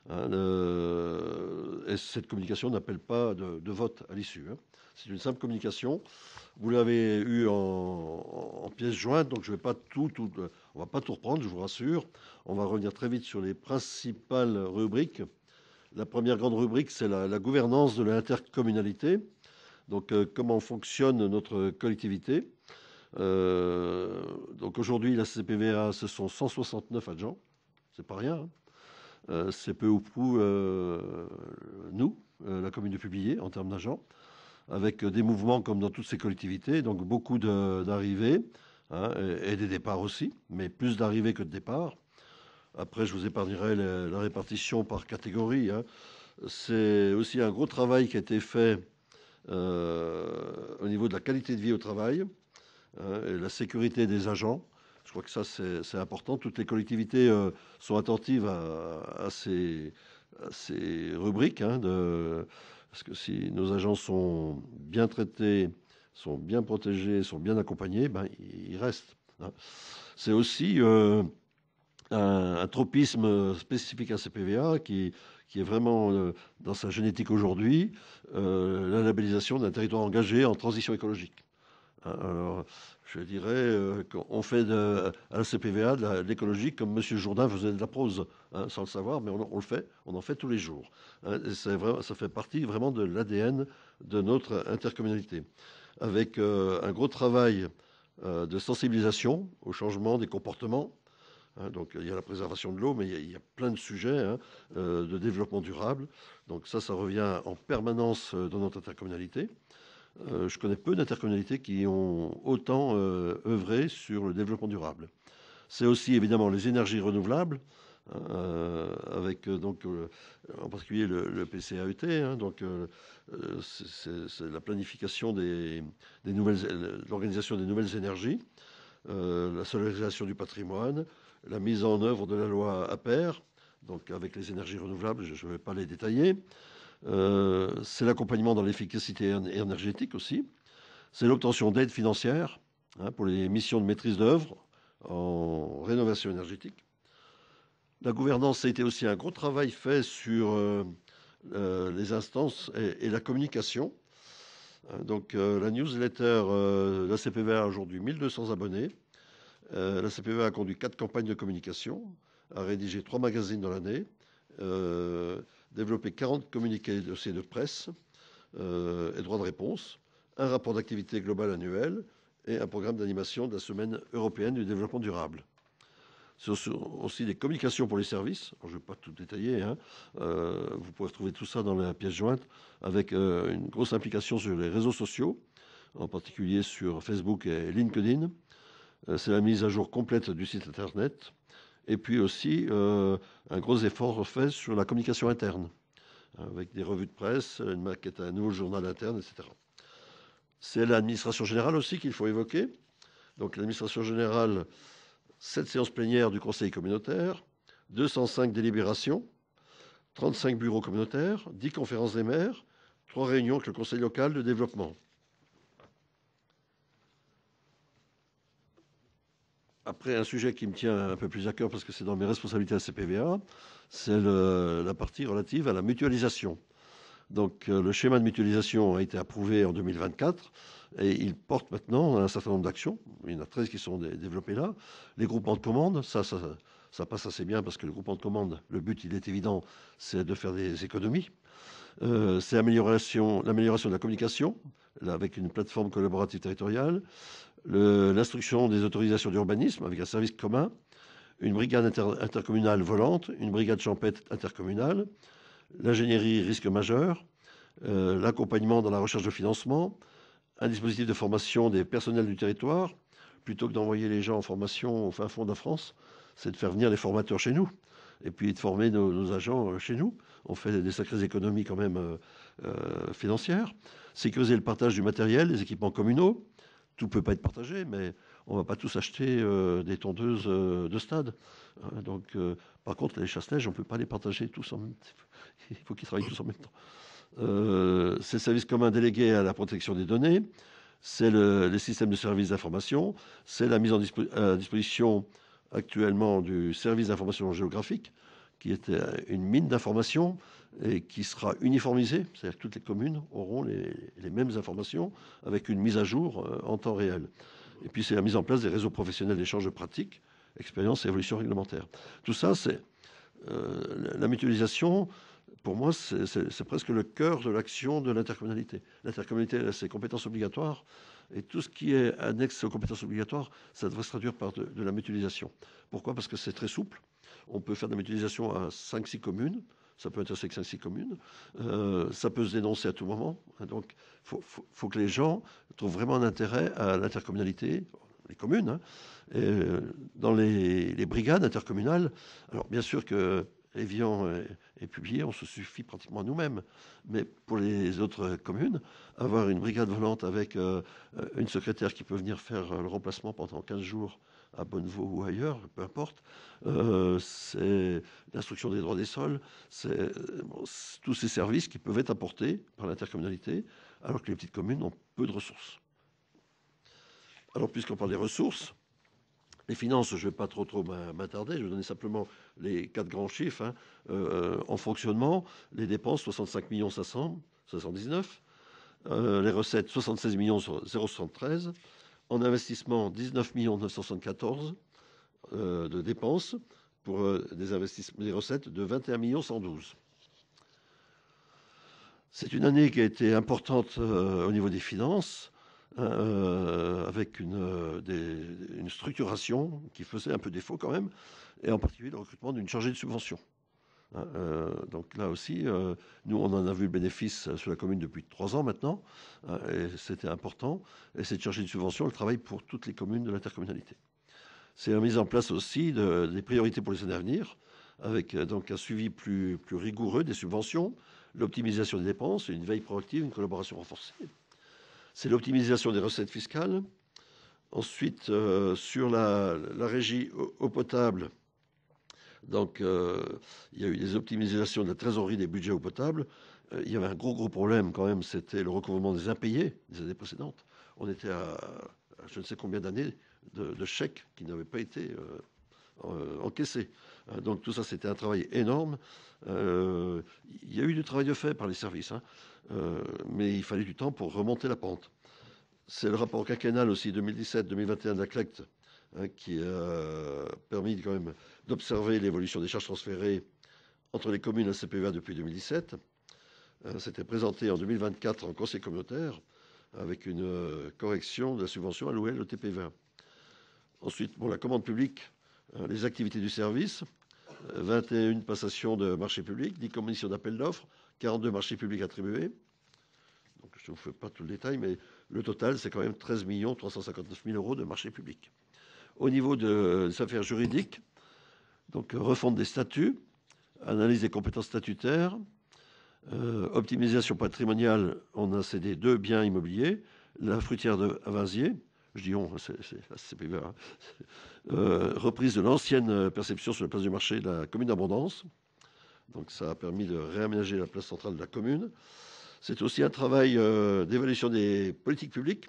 et cette communication n'appelle pas de vote à l'issue. C'est une simple communication. Vous l'avez eu en pièce jointe, donc on va pas tout reprendre, je vous rassure. On va revenir très vite sur les principales rubriques. La première grande rubrique, c'est la gouvernance de l'intercommunalité. Donc, comment fonctionne notre collectivité. Donc aujourd'hui, la CPVA, ce sont 169 agents, c'est pas rien. C'est peu ou prou nous, la commune de Publier, en termes d'agents, avec des mouvements comme dans toutes ces collectivités, donc beaucoup d'arrivées et des départs aussi, mais plus d'arrivées que de départs. Après, je vous épargnerai la répartition par catégorie. C'est aussi un gros travail qui a été fait au niveau de la qualité de vie au travail. Et la sécurité des agents, je crois que ça c'est important. Toutes les collectivités sont attentives à ces rubriques, parce que si nos agents sont bien traités, sont bien protégés, sont bien accompagnés, ils restent. C'est aussi un tropisme spécifique à CPVA qui est vraiment dans sa génétique aujourd'hui, la labellisation d'un territoire engagé en transition écologique. Alors, je dirais qu'on fait à la CPVA de l'écologie comme M. Jourdain faisait de la prose, sans le savoir, mais on le fait, on en fait tous les jours. Et ça fait partie vraiment de l'ADN de notre intercommunalité, avec un gros travail de sensibilisation au changement des comportements. Donc il y a la préservation de l'eau, mais il y a plein de sujets de développement durable. Donc ça revient en permanence dans notre intercommunalité. Je connais peu d'intercommunalités qui ont autant œuvré sur le développement durable. C'est aussi évidemment les énergies renouvelables, avec donc en particulier le PCAET, c'est la planification l'organisation des nouvelles énergies, la solarisation du patrimoine, la mise en œuvre de la loi APER, donc avec les énergies renouvelables, je ne vais pas les détailler. C'est l'accompagnement dans l'efficacité énergétique aussi. C'est l'obtention d'aides financières pour les missions de maîtrise d'œuvre en rénovation énergétique. La gouvernance a été aussi un gros travail fait sur les instances et la communication. Donc la newsletter, la CPVA a aujourd'hui 1200 abonnés. La CPVA a conduit 4 campagnes de communication, a rédigé 3 magazines dans l'année, développé 40 communiqués dossiers de presse et droits de réponse, un rapport d'activité globale annuel et un programme d'animation de la Semaine européenne du développement durable. C'est aussi des communications pour les services. Alors, je ne vais pas tout détailler. Vous pourrez retrouver tout ça dans la pièce jointe, avec une grosse implication sur les réseaux sociaux, en particulier sur Facebook et LinkedIn. C'est la mise à jour complète du site Internet. Et puis aussi un gros effort fait sur la communication interne, avec des revues de presse, une maquette, un nouveau journal interne, etc. C'est l'administration générale aussi qu'il faut évoquer. Donc l'administration générale, 7 séances plénières du conseil communautaire, 205 délibérations, 35 bureaux communautaires, 10 conférences des maires, 3 réunions avec le conseil local de développement. Après, un sujet qui me tient un peu plus à cœur parce que c'est dans mes responsabilités à CPVA, c'est la partie relative à la mutualisation. Donc, le schéma de mutualisation a été approuvé en 2024 et il porte maintenant un certain nombre d'actions. Il y en a 13 qui sont développées là. Les groupements de commandes, ça passe assez bien parce que le groupement de commandes, le but, il est évident, c'est de faire des économies. C'est l'amélioration de la communication avec une plateforme collaborative territoriale, l'instruction des autorisations d'urbanisme avec un service commun, une brigade intercommunale volante, une brigade champêtre intercommunale, l'ingénierie risque majeur, l'accompagnement dans la recherche de financement, un dispositif de formation des personnels du territoire. Plutôt que d'envoyer les gens en formation au fin fond de la France, c'est de faire venir les formateurs chez nous et puis de former nos agents chez nous. On fait des sacrées économies quand même financières. Sécuriser le partage du matériel, des équipements communaux. Tout ne peut pas être partagé, mais on ne va pas tous acheter des tondeuses de stade. Donc, par contre, les chasse-neige, on ne peut pas les partager tous en même temps. Il faut qu'ils travaillent tous en même temps. C'est le service commun délégué à la protection des données. C'est les systèmes de services d'information. C'est la mise à disposition actuellement du service d'information géographique, qui est une mine d'informations et qui sera uniformisée. C'est-à-dire que toutes les communes auront les mêmes informations avec une mise à jour en temps réel. Et puis, c'est la mise en place des réseaux professionnels d'échange de pratiques, expériences et évolutions réglementaires. Tout ça, c'est la mutualisation. Pour moi, c'est presque le cœur de l'action de l'intercommunalité. L'intercommunalité a ses compétences obligatoires et tout ce qui est annexe aux compétences obligatoires, ça devrait se traduire par de la mutualisation. Pourquoi? Parce que c'est très souple. On peut faire de la mutualisation à 5-6 communes. Ça peut intéresser que 5-6 communes. Ça peut se dénoncer à tout moment. Donc, il faut que les gens trouvent vraiment un intérêt à l'intercommunalité, les communes, hein, et dans les brigades intercommunales. Alors, bien sûr que Évian est publié, on se suffit pratiquement à nous-mêmes. Mais pour les autres communes, avoir une brigade volante avec une secrétaire qui peut venir faire le remplacement pendant 15 jours à Bonnevaux ou ailleurs, peu importe, c'est l'instruction des droits des sols, c'est tous ces services qui peuvent être apportés par l'intercommunalité, alors que les petites communes ont peu de ressources. Alors, puisqu'on parle des ressources, les finances, je ne vais pas trop m'attarder, je vais donner simplement les 4 grands chiffres. Hein. En fonctionnement, les dépenses, 65 500 79. Les recettes, 76 073. En investissement, 19 974 de dépenses pour des recettes de 21 112. C'est une année qui a été importante au niveau des finances. Avec une structuration qui faisait un peu défaut quand même, et en particulier le recrutement d'une chargée de subvention. Donc là aussi, nous, on en a vu le bénéfice sur la commune depuis 3 ans maintenant, et c'était important. Et cette chargée de subvention, elle travaille pour toutes les communes de l'intercommunalité. C'est la mise en place aussi des priorités pour les années à venir, avec donc un suivi plus rigoureux des subventions, l'optimisation des dépenses, une veille proactive, une collaboration renforcée. C'est l'optimisation des recettes fiscales. Ensuite, sur la régie eau potable, donc il y a eu des optimisations de la trésorerie des budgets eau potable. Il y avait un gros problème quand même, c'était le recouvrement des impayés des années précédentes. On était à je ne sais combien d'années de chèques qui n'avaient pas été encaissés. Donc tout ça, c'était un travail énorme. Il y a eu du travail de fait par les services, hein. Mais il fallait du temps pour remonter la pente. C'est le rapport quinquennal aussi 2017-2021 de la CLECT, hein, qui a permis quand même d'observer l'évolution des charges transférées entre les communes à CPEA depuis 2017. C'était présenté en 2024 en conseil communautaire avec une correction de la subvention allouée au TP20. Ensuite, pour la commande publique, les activités du service, 21 passations de marchés publics, 10 commissions d'appel d'offres, 42 marchés publics attribués. Donc, je ne vous fais pas tout le détail, mais le total, c'est quand même 13 359 000 euros de marchés publics. Au niveau des affaires juridiques, donc refonte des statuts, analyse des compétences statutaires, optimisation patrimoniale, on a cédé 2 biens immobiliers, la fruitière de Avinzier, je dis on, c'est PVA, hein. Reprise de l'ancienne perception sur la place du marché de la commune d'Abondance. Donc ça a permis de réaménager la place centrale de la commune. C'est aussi un travail d'évaluation des politiques publiques.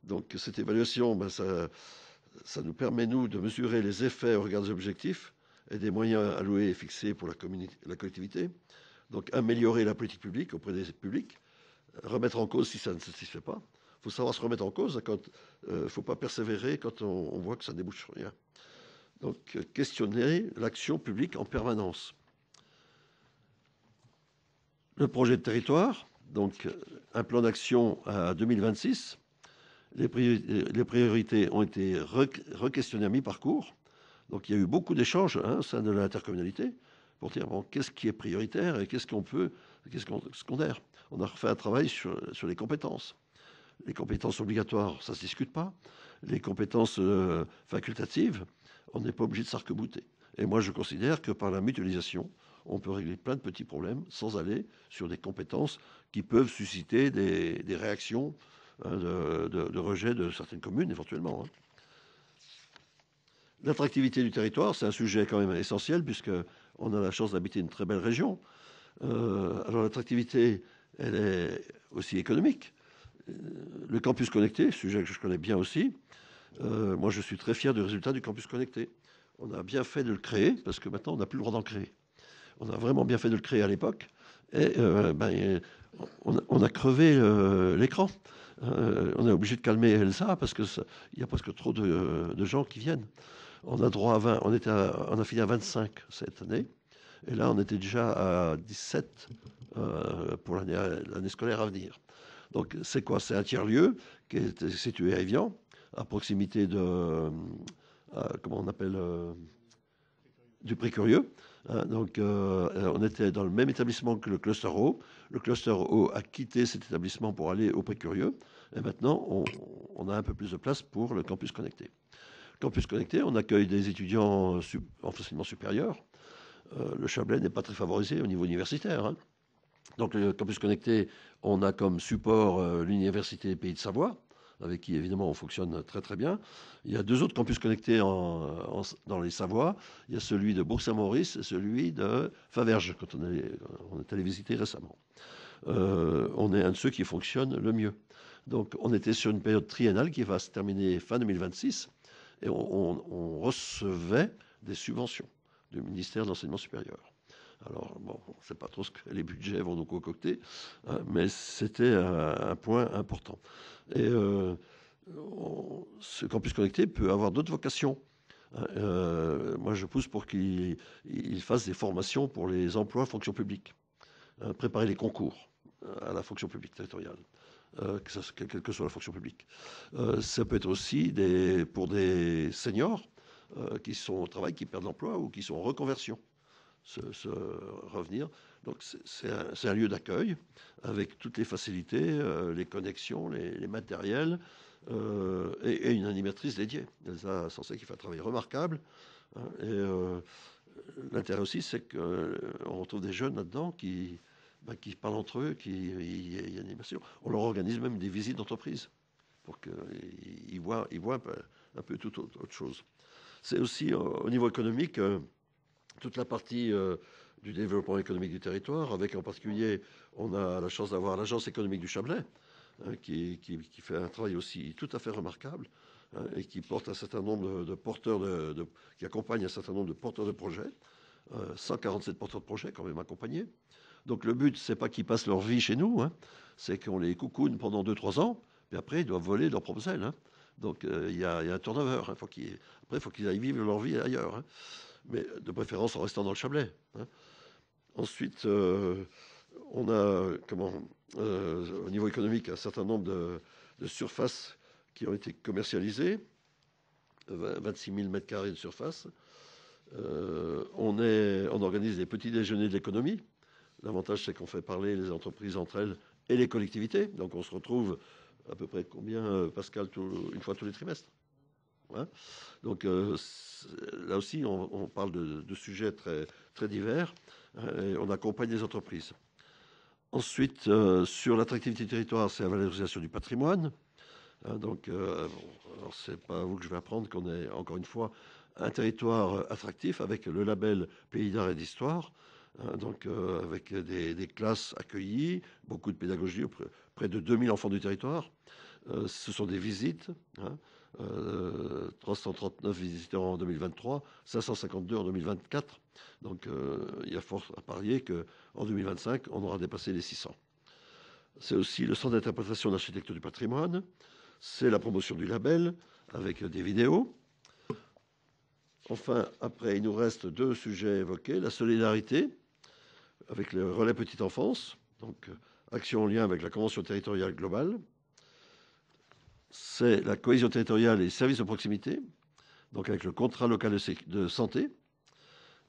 Donc cette évaluation, ben, ça nous permet, nous, de mesurer les effets au regard des objectifs et des moyens alloués et fixés pour la collectivité. Donc améliorer la politique publique auprès des publics, remettre en cause si ça ne se satisfait pas. Il faut savoir se remettre en cause, il ne faut pas persévérer quand on voit que ça ne débouche sur rien. Donc questionner l'action publique en permanence. Le projet de territoire, donc un plan d'action à 2026. Les priorités ont été re-questionnées à mi-parcours. Donc il y a eu beaucoup d'échanges au sein de l'intercommunalité pour dire bon, qu'est-ce qui est prioritaire et qu'est-ce qu'on peut secondaire. On a refait un travail sur les compétences. Les compétences obligatoires, ça ne se discute pas. Les compétences facultatives, on n'est pas obligé de s'arc-bouter. Et moi, je considère que par la mutualisation, on peut régler plein de petits problèmes sans aller sur des compétences qui peuvent susciter des réactions de rejet de certaines communes, éventuellement. L'attractivité du territoire, c'est un sujet quand même essentiel, puisqu'on a la chance d'habiter une très belle région. Alors l'attractivité, elle est aussi économique. Le campus connecté, sujet que je connais bien aussi. Moi, je suis très fier du résultat du campus connecté. On a bien fait de le créer, parce que maintenant, on n'a plus le droit d'en créer. On a vraiment bien fait de le créer à l'époque. Et on a crevé l'écran. On est obligé de calmer Elsa, parce qu'il y a presque trop de gens qui viennent. On a droit à 20, on a fini à 25 cette année. Et là, on était déjà à 17 pour l'année scolaire à venir. Donc, c'est quoi? C'est un tiers-lieu qui est situé à Évian, à proximité de, comment on appelle, du Pré-Curieux. Donc, on était dans le même établissement que le Cluster O. Le Cluster O a quitté cet établissement pour aller au Pré-Curieux. Et maintenant, on a un peu plus de place pour le campus connecté. Campus connecté, on accueille des étudiants en enseignement supérieur. Le Chablais n'est pas très favorisé au niveau universitaire. Hein. Donc le campus connecté, on a comme support l'université Pays de Savoie, avec qui évidemment on fonctionne très très bien. Il y a 2 autres campus connectés dans les Savoies. Il y a celui de Bourg-Saint-Maurice et celui de Faverges, quand on est allé visiter récemment. On est un de ceux qui fonctionne le mieux. Donc on était sur une période triennale qui va se terminer fin 2026 et on recevait des subventions du ministère de l'Enseignement supérieur. Alors, bon, on ne sait pas trop ce que les budgets vont nous concocter, hein, mais c'était un point important. Et ce campus connecté peut avoir d'autres vocations. Moi, je pousse pour qu'il fasse des formations pour les emplois fonction publique, préparer les concours à la fonction publique territoriale. Quelle que soit la fonction publique. Ça peut être aussi pour des seniors qui sont au travail, qui perdent l'emploi ou qui sont en reconversion, se revenir. Donc c'est un lieu d'accueil avec toutes les facilités, les connexions, les matériels et une animatrice dédiée. Elsa Sensé qui fait un travail remarquable. Hein, et l'intérêt aussi, c'est qu'on retrouve des jeunes là-dedans qui parlent entre eux, il y a une animation. On leur organise même des visites d'entreprise pour qu'ils voient un peu toute autre chose. C'est aussi au niveau économique, toute la partie du développement économique du territoire, avec en particulier, on a la chance d'avoir l'Agence économique du Chablais, hein, qui fait un travail aussi tout à fait remarquable, hein, et qui porte un certain nombre de porteurs qui accompagne un certain nombre de porteurs de projets, 147 porteurs de projets quand même accompagnés. Donc le but, c'est pas qu'ils passent leur vie chez nous, hein, c'est qu'on les coucoune pendant 2-3 ans, puis après, ils doivent voler leurs propres ailes. Hein. Donc il y a un turnover. Hein, après, il faut qu'ils aillent vivre leur vie ailleurs. Hein. Mais de préférence en restant dans le Chablais. Hein. Ensuite, on a, au niveau économique, un certain nombre de surfaces qui ont été commercialisées, 26 000 m² de surface. On organise des petits déjeuners de l'économie. L'avantage, c'est qu'on fait parler les entreprises entre elles et les collectivités. Donc, on se retrouve à peu près combien, Pascal, une fois tous les trimestres. Hein. Donc, là aussi, on parle de sujets très, très divers. Et on accompagne les entreprises. Ensuite, sur l'attractivité du territoire, c'est la valorisation du patrimoine. Hein, donc, alors c'est pas à vous que je vais apprendre qu'on est, encore une fois, un territoire attractif avec le label Pays d'art et d'histoire. Donc avec des classes accueillies, beaucoup de pédagogie, près de 2000 enfants du territoire. Ce sont des visites, hein, 339 visiteurs en 2023, 552 en 2024. Donc il y a fort à parier qu'en 2025, on aura dépassé les 600. C'est aussi le centre d'interprétation d'architecture du patrimoine. C'est la promotion du label avec des vidéos. Enfin, après, il nous reste 2 sujets évoqués. La solidarité avec le relais petite enfance, donc action en lien avec la Convention territoriale globale. C'est la cohésion territoriale et les services de proximité, donc avec le contrat local de santé,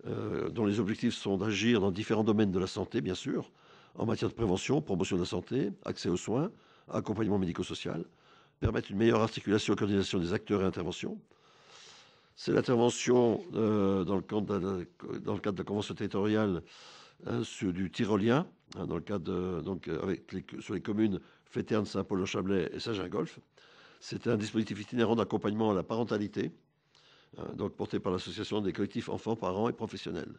dont les objectifs sont d'agir dans différents domaines de la santé, bien sûr, en matière de prévention, promotion de la santé, accès aux soins, accompagnement médico-social, permettre une meilleure articulation et coordination des acteurs et interventions. C'est l'intervention dans le cadre de la convention territoriale du tyrolien, dans le cadre sur les communes Féterne, Saint-Paul-le-Chablais et Saint-Gingolph. C'est un dispositif itinérant d'accompagnement à la parentalité, donc porté par l'association des collectifs enfants, parents et professionnels.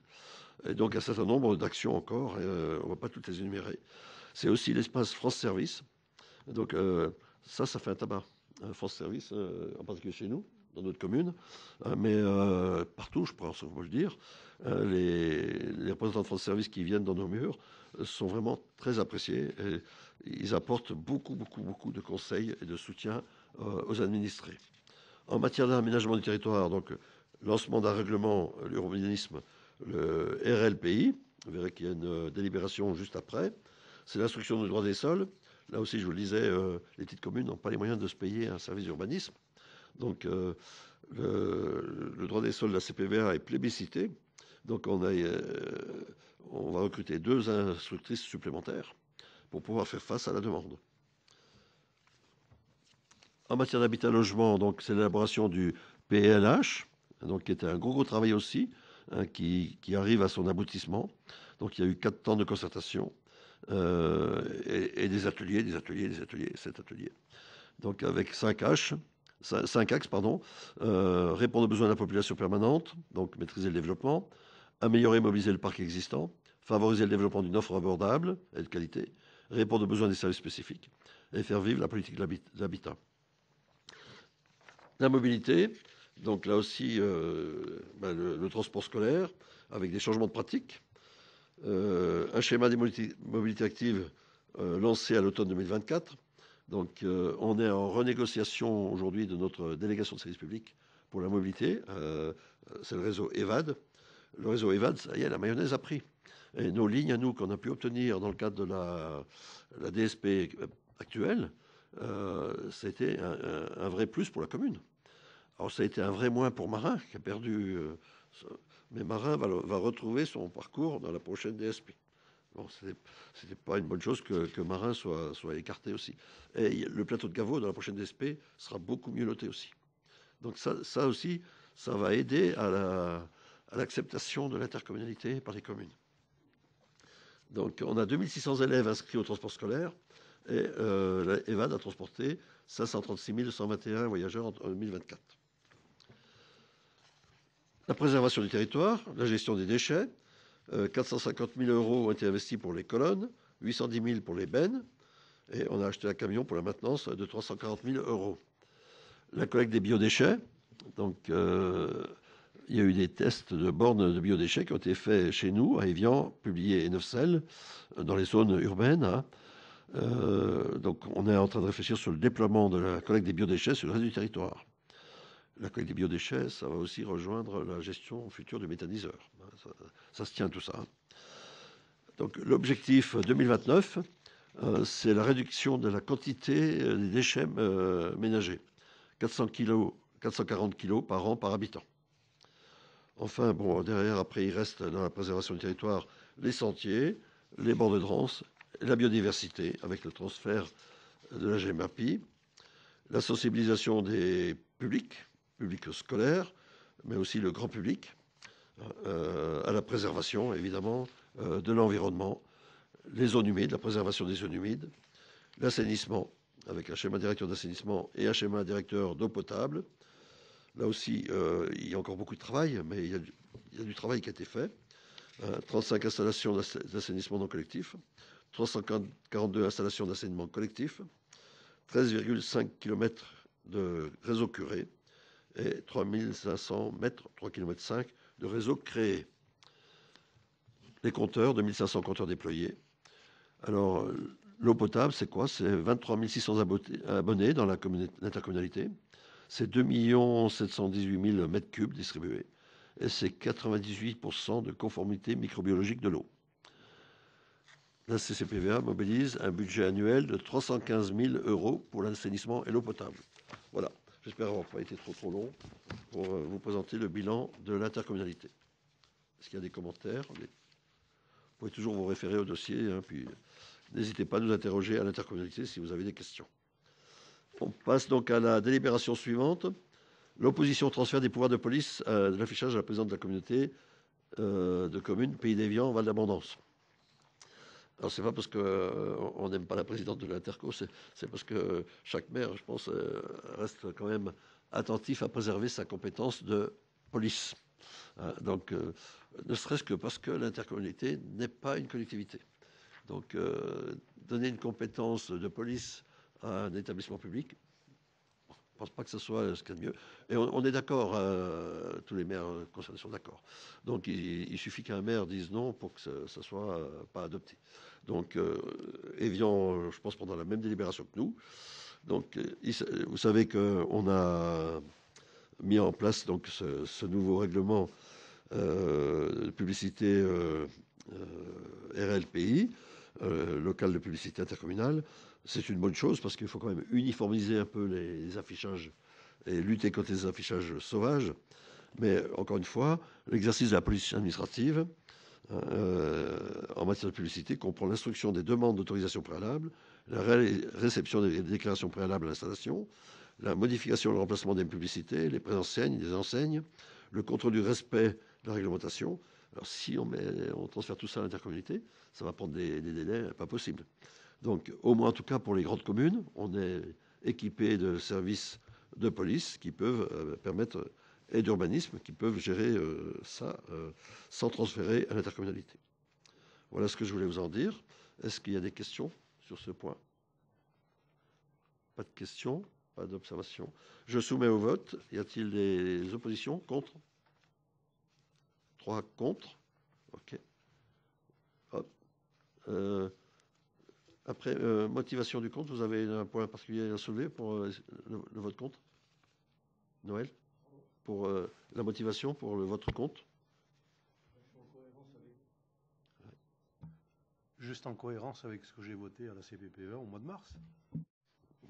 Et donc un certain nombre d'actions encore, on ne va pas toutes les énumérer. C'est aussi l'espace France Service. Donc ça fait un tabac. France Service, en particulier chez nous, dans notre commune, mais partout, je pense, on peut le dire. Les représentants de France Service qui viennent dans nos murs sont vraiment très appréciés. Et ils apportent beaucoup de conseils et de soutien aux administrés. En matière d'aménagement du territoire, donc lancement d'un règlement, l'urbanisme, le RLPI, vous verrez qu'il y a une délibération juste après. C'est l'instruction du droit des sols. Là aussi, je vous le disais, les petites communes n'ont pas les moyens de se payer un service d'urbanisme. Donc, le droit des sols de la CPVA est plébiscité. Donc, on va recruter 2 instructrices supplémentaires pour pouvoir faire face à la demande. En matière d'habitat-logement, donc c'est l'élaboration du PLH, donc qui était un gros travail aussi, hein, qui arrive à son aboutissement. Donc, il y a eu 4 temps de concertation. Et des ateliers, 7 ateliers. Donc avec 5 axes, répondre aux besoins de la population permanente, donc maîtriser le développement, améliorer et mobiliser le parc existant, favoriser le développement d'une offre abordable et de qualité, répondre aux besoins des services spécifiques et faire vivre la politique de l'habitat. La mobilité, donc là aussi le transport scolaire avec des changements de pratiques. Un schéma des mobilités actives lancé à l'automne 2024. Donc, on est en renégociation aujourd'hui de notre délégation de service public pour la mobilité. C'est le réseau EVAD. Le réseau EVAD, ça y est, la mayonnaise a pris. Et nos lignes à nous qu'on a pu obtenir dans le cadre de la DSP actuelle, c'était un vrai plus pour la commune. Alors, ça a été un vrai moins pour Marin, qui a perdu... mais Marin va retrouver son parcours dans la prochaine DSP. Bon, c'était pas une bonne chose que Marin soit écarté aussi. Et le plateau de Gaveau dans la prochaine DSP sera beaucoup mieux noté aussi. Donc ça aussi, ça va aider à l'acceptation de l'intercommunalité par les communes. Donc on a 2600 élèves inscrits au transport scolaire et EVAD a transporté 536 121 voyageurs en 2024. La préservation du territoire, la gestion des déchets, 450 000 € ont été investis pour les colonnes, 810 000 pour les bennes, et on a acheté un camion pour la maintenance de 340 000 €. La collecte des biodéchets, donc il y a eu des tests de bornes de biodéchets qui ont été faits chez nous, à Évian, publiés et Neufcelles, dans les zones urbaines. Hein. Donc on est en train de réfléchir sur le déploiement de la collecte des biodéchets sur le reste du territoire. La collecte des biodéchets, ça va aussi rejoindre la gestion future du méthaniseur. Ça se tient tout ça. Donc l'objectif 2029, c'est la réduction de la quantité des déchets ménagers. 440 kilos par an par habitant. Enfin, bon, derrière, après, il reste dans la préservation du territoire les sentiers, les bords de drance, la biodiversité avec le transfert de la GEMAPI, la sensibilisation des publics scolaires, mais aussi le grand public, à la préservation, évidemment, de l'environnement, les zones humides, la préservation des zones humides, l'assainissement, avec un schéma directeur d'assainissement et un schéma directeur d'eau potable. Là aussi, il y a encore beaucoup de travail, mais il y a du travail qui a été fait. 35 installations d'assainissement non collectif, 342 installations d'assainissement collectif, 13,5 km de réseau curé et 3500 mètres, 3,5 km de réseau créé. Les compteurs, 2500 compteurs déployés. Alors, l'eau potable, c'est quoi? C'est 23 600 abonnés dans l'intercommunalité. C'est 2 718 000 mètres cubes distribués. Et c'est 98% de conformité microbiologique de l'eau. La CCPVA mobilise un budget annuel de 315 000 € pour l'assainissement et l'eau potable. Voilà. J'espère avoir pas été trop long pour vous présenter le bilan de l'intercommunalité. Est-ce qu'il y a des commentaires? pouvez toujours vous référer au dossier, hein, puis n'hésitez pas à nous interroger à l'intercommunalité si vous avez des questions. On passe donc à la délibération suivante. L'opposition au transfert des pouvoirs de police de l'affichage à la présidente de la communauté de communes Pays d'Évian, Val d'Abondance. Alors, c'est pas parce qu'on n'aime pas la présidente de l'Interco, c'est parce que chaque maire, je pense, reste quand même attentif à préserver sa compétence de police. Donc, ne serait-ce que parce que l'intercommunalité n'est pas une collectivité. Donc, donner une compétence de police à un établissement public, je ne pense pas que ce soit ce qu'il y a de mieux. Et on est d'accord, tous les maires concernés sont d'accord. Donc il suffit qu'un maire dise non pour que ça ne soit pas adopté. Donc Évian, je pense, pendant la même délibération que nous. Donc vous savez qu'on a mis en place donc, ce nouveau règlement de publicité RLPI, local de publicité intercommunale. C'est une bonne chose parce qu'il faut quand même uniformiser un peu les affichages et lutter contre les affichages sauvages. Mais encore une fois, l'exercice de la police administrative en matière de publicité comprend l'instruction des demandes d'autorisation préalable, la réception des déclarations préalables à l'installation, la modification et le remplacement des publicités, les préenseignes, des enseignes, le contrôle du respect de la réglementation. Alors si on transfère tout ça à l'intercommunalité, ça va prendre des délais pas possibles. Donc, au moins en tout cas pour les grandes communes, on est équipé de services de police qui peuvent permettre, et d'urbanisme, qui peuvent gérer ça sans transférer à l'intercommunalité. Voilà ce que je voulais vous en dire. Est-ce qu'il y a des questions sur ce point? Pas de questions, pas d'observations. Je soumets au vote. Y a-t-il des oppositions? Contre? 3 contre. OK. Hop. Après, motivation du compte, vous avez un point particulier à soulever pour le vote contre? Noël? Pour la motivation pour votre compte? Juste en cohérence avec ce que j'ai voté à la CPPE au mois de mars.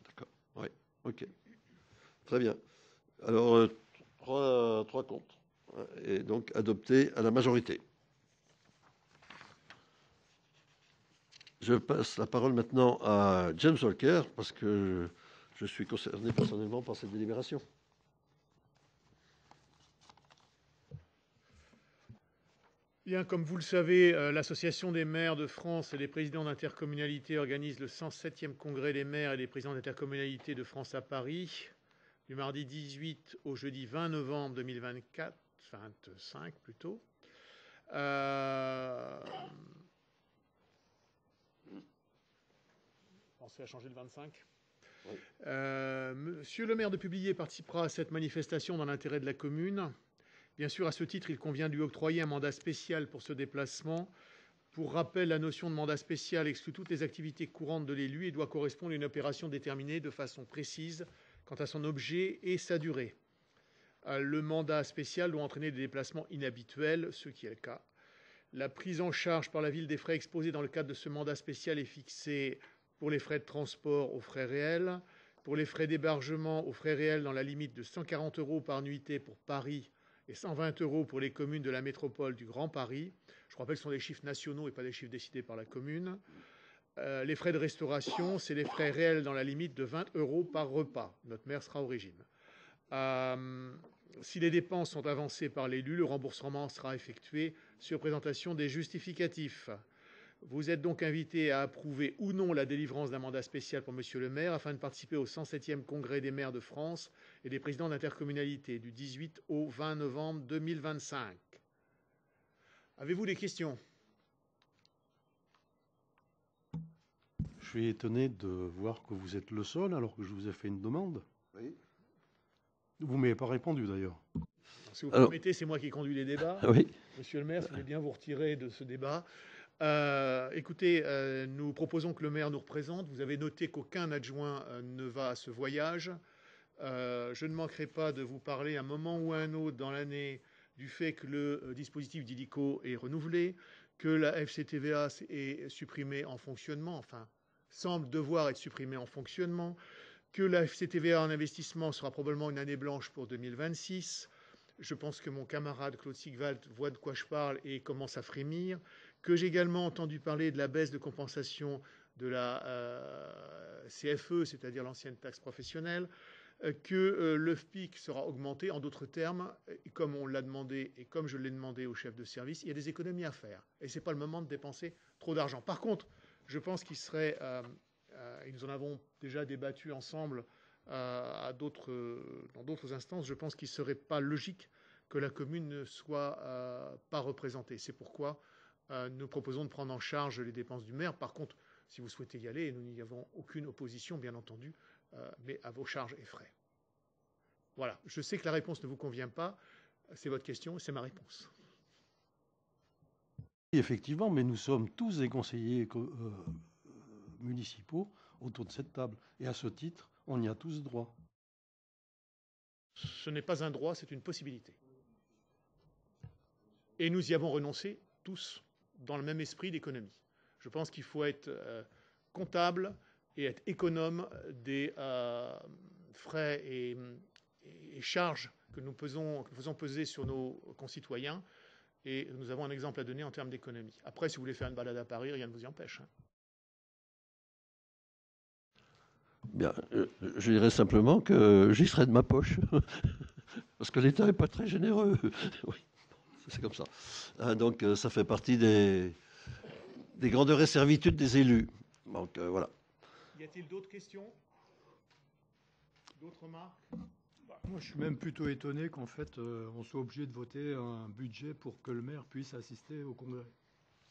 D'accord, oui, ok. Très bien. Alors, 3 contre. Et donc adopté à la majorité. Je passe la parole maintenant à James Walker, parce que je suis concerné personnellement par cette délibération. Bien, comme vous le savez, l'Association des maires de France et des présidents d'intercommunalité organise le 107e congrès des maires et des présidents d'intercommunalité de France à Paris, du mardi 18 au jeudi 20 novembre 2024, 25 plutôt. Pensez à changer le 25. Oui. Monsieur le maire de Publier participera à cette manifestation dans l'intérêt de la commune. Bien sûr, à ce titre, il convient de lui octroyer un mandat spécial pour ce déplacement. Pour rappel, la notion de mandat spécial exclut toutes les activités courantes de l'élu et doit correspondre à une opération déterminée de façon précise quant à son objet et sa durée. Le mandat spécial doit entraîner des déplacements inhabituels, ce qui est le cas. La prise en charge par la ville des frais exposés dans le cadre de ce mandat spécial est fixée pour les frais de transport aux frais réels, pour les frais d'hébergement aux frais réels dans la limite de 140 € par nuitée pour Paris et 120 € pour les communes de la métropole du Grand Paris. Je rappelle que ce sont des chiffres nationaux et pas des chiffres décidés par la commune. Les frais de restauration, c'est les frais réels dans la limite de 20 € par repas. Notre maire sera au régime. Si les dépenses sont avancées par l'élu, le remboursement sera effectué sur présentation des justificatifs. Vous êtes donc invité à approuver ou non la délivrance d'un mandat spécial pour Monsieur le maire afin de participer au 107e congrès des maires de France et des présidents d'intercommunalité du 18 au 20 novembre 2025. Avez-vous des questions? Je suis étonné de voir que vous êtes le seul alors que je vous ai fait une demande. Oui. Vous ne m'avez pas répondu d'ailleurs. Si vous permettez, c'est moi qui conduis les débats. Oui. Monsieur le maire, je voulais bien vous retirer de ce débat. Écoutez, nous proposons que le maire nous représente. Vous avez noté qu'aucun adjoint ne va à ce voyage. Je ne manquerai pas de vous parler à un moment ou à un autre dans l'année du fait que le dispositif d'illico est renouvelé, que la FCTVA est supprimée en fonctionnement, enfin, semble devoir être supprimée en fonctionnement, que la FCTVA en investissement sera probablement une année blanche pour 2026. Je pense que mon camarade Claude Sigwald voit de quoi je parle et commence à frémir, que j'ai également entendu parler de la baisse de compensation de la CFE, c'est-à-dire l'ancienne taxe professionnelle, que le FPIC sera augmenté. En d'autres termes, comme on l'a demandé et comme je l'ai demandé au chef de service, il y a des économies à faire. Et ce n'est pas le moment de dépenser trop d'argent. Par contre, je pense qu'il serait, et nous en avons déjà débattu ensemble dans d'autres instances, je pense qu'il ne serait pas logique que la commune ne soit pas représentée. C'est pourquoi nous proposons de prendre en charge les dépenses du maire. Par contre, si vous souhaitez y aller, et nous n'y avons aucune opposition, bien entendu, mais à vos charges et frais. Voilà. Je sais que la réponse ne vous convient pas. C'est votre question, c'est ma réponse. Effectivement, mais nous sommes tous des conseillers municipaux autour de cette table. Et à ce titre, on y a tous droit. Ce n'est pas un droit, c'est une possibilité. Et nous y avons renoncé tous dans le même esprit d'économie. Je pense qu'il faut être comptable et être économe des frais et charges que nous faisons peser sur nos concitoyens. Et nous avons un exemple à donner en termes d'économie. Après, si vous voulez faire une balade à Paris, rien ne vous y empêche. Bien, je dirais simplement que j'y serai de ma poche, parce que l'État n'est pas très généreux. Oui, c'est comme ça. Donc, ça fait partie des grandes servitudes des élus. Donc, voilà. Y a-t-il d'autres questions? D'autres remarques? Moi, je suis même plutôt étonné qu'en fait, on soit obligé de voter un budget pour que le maire puisse assister au congrès.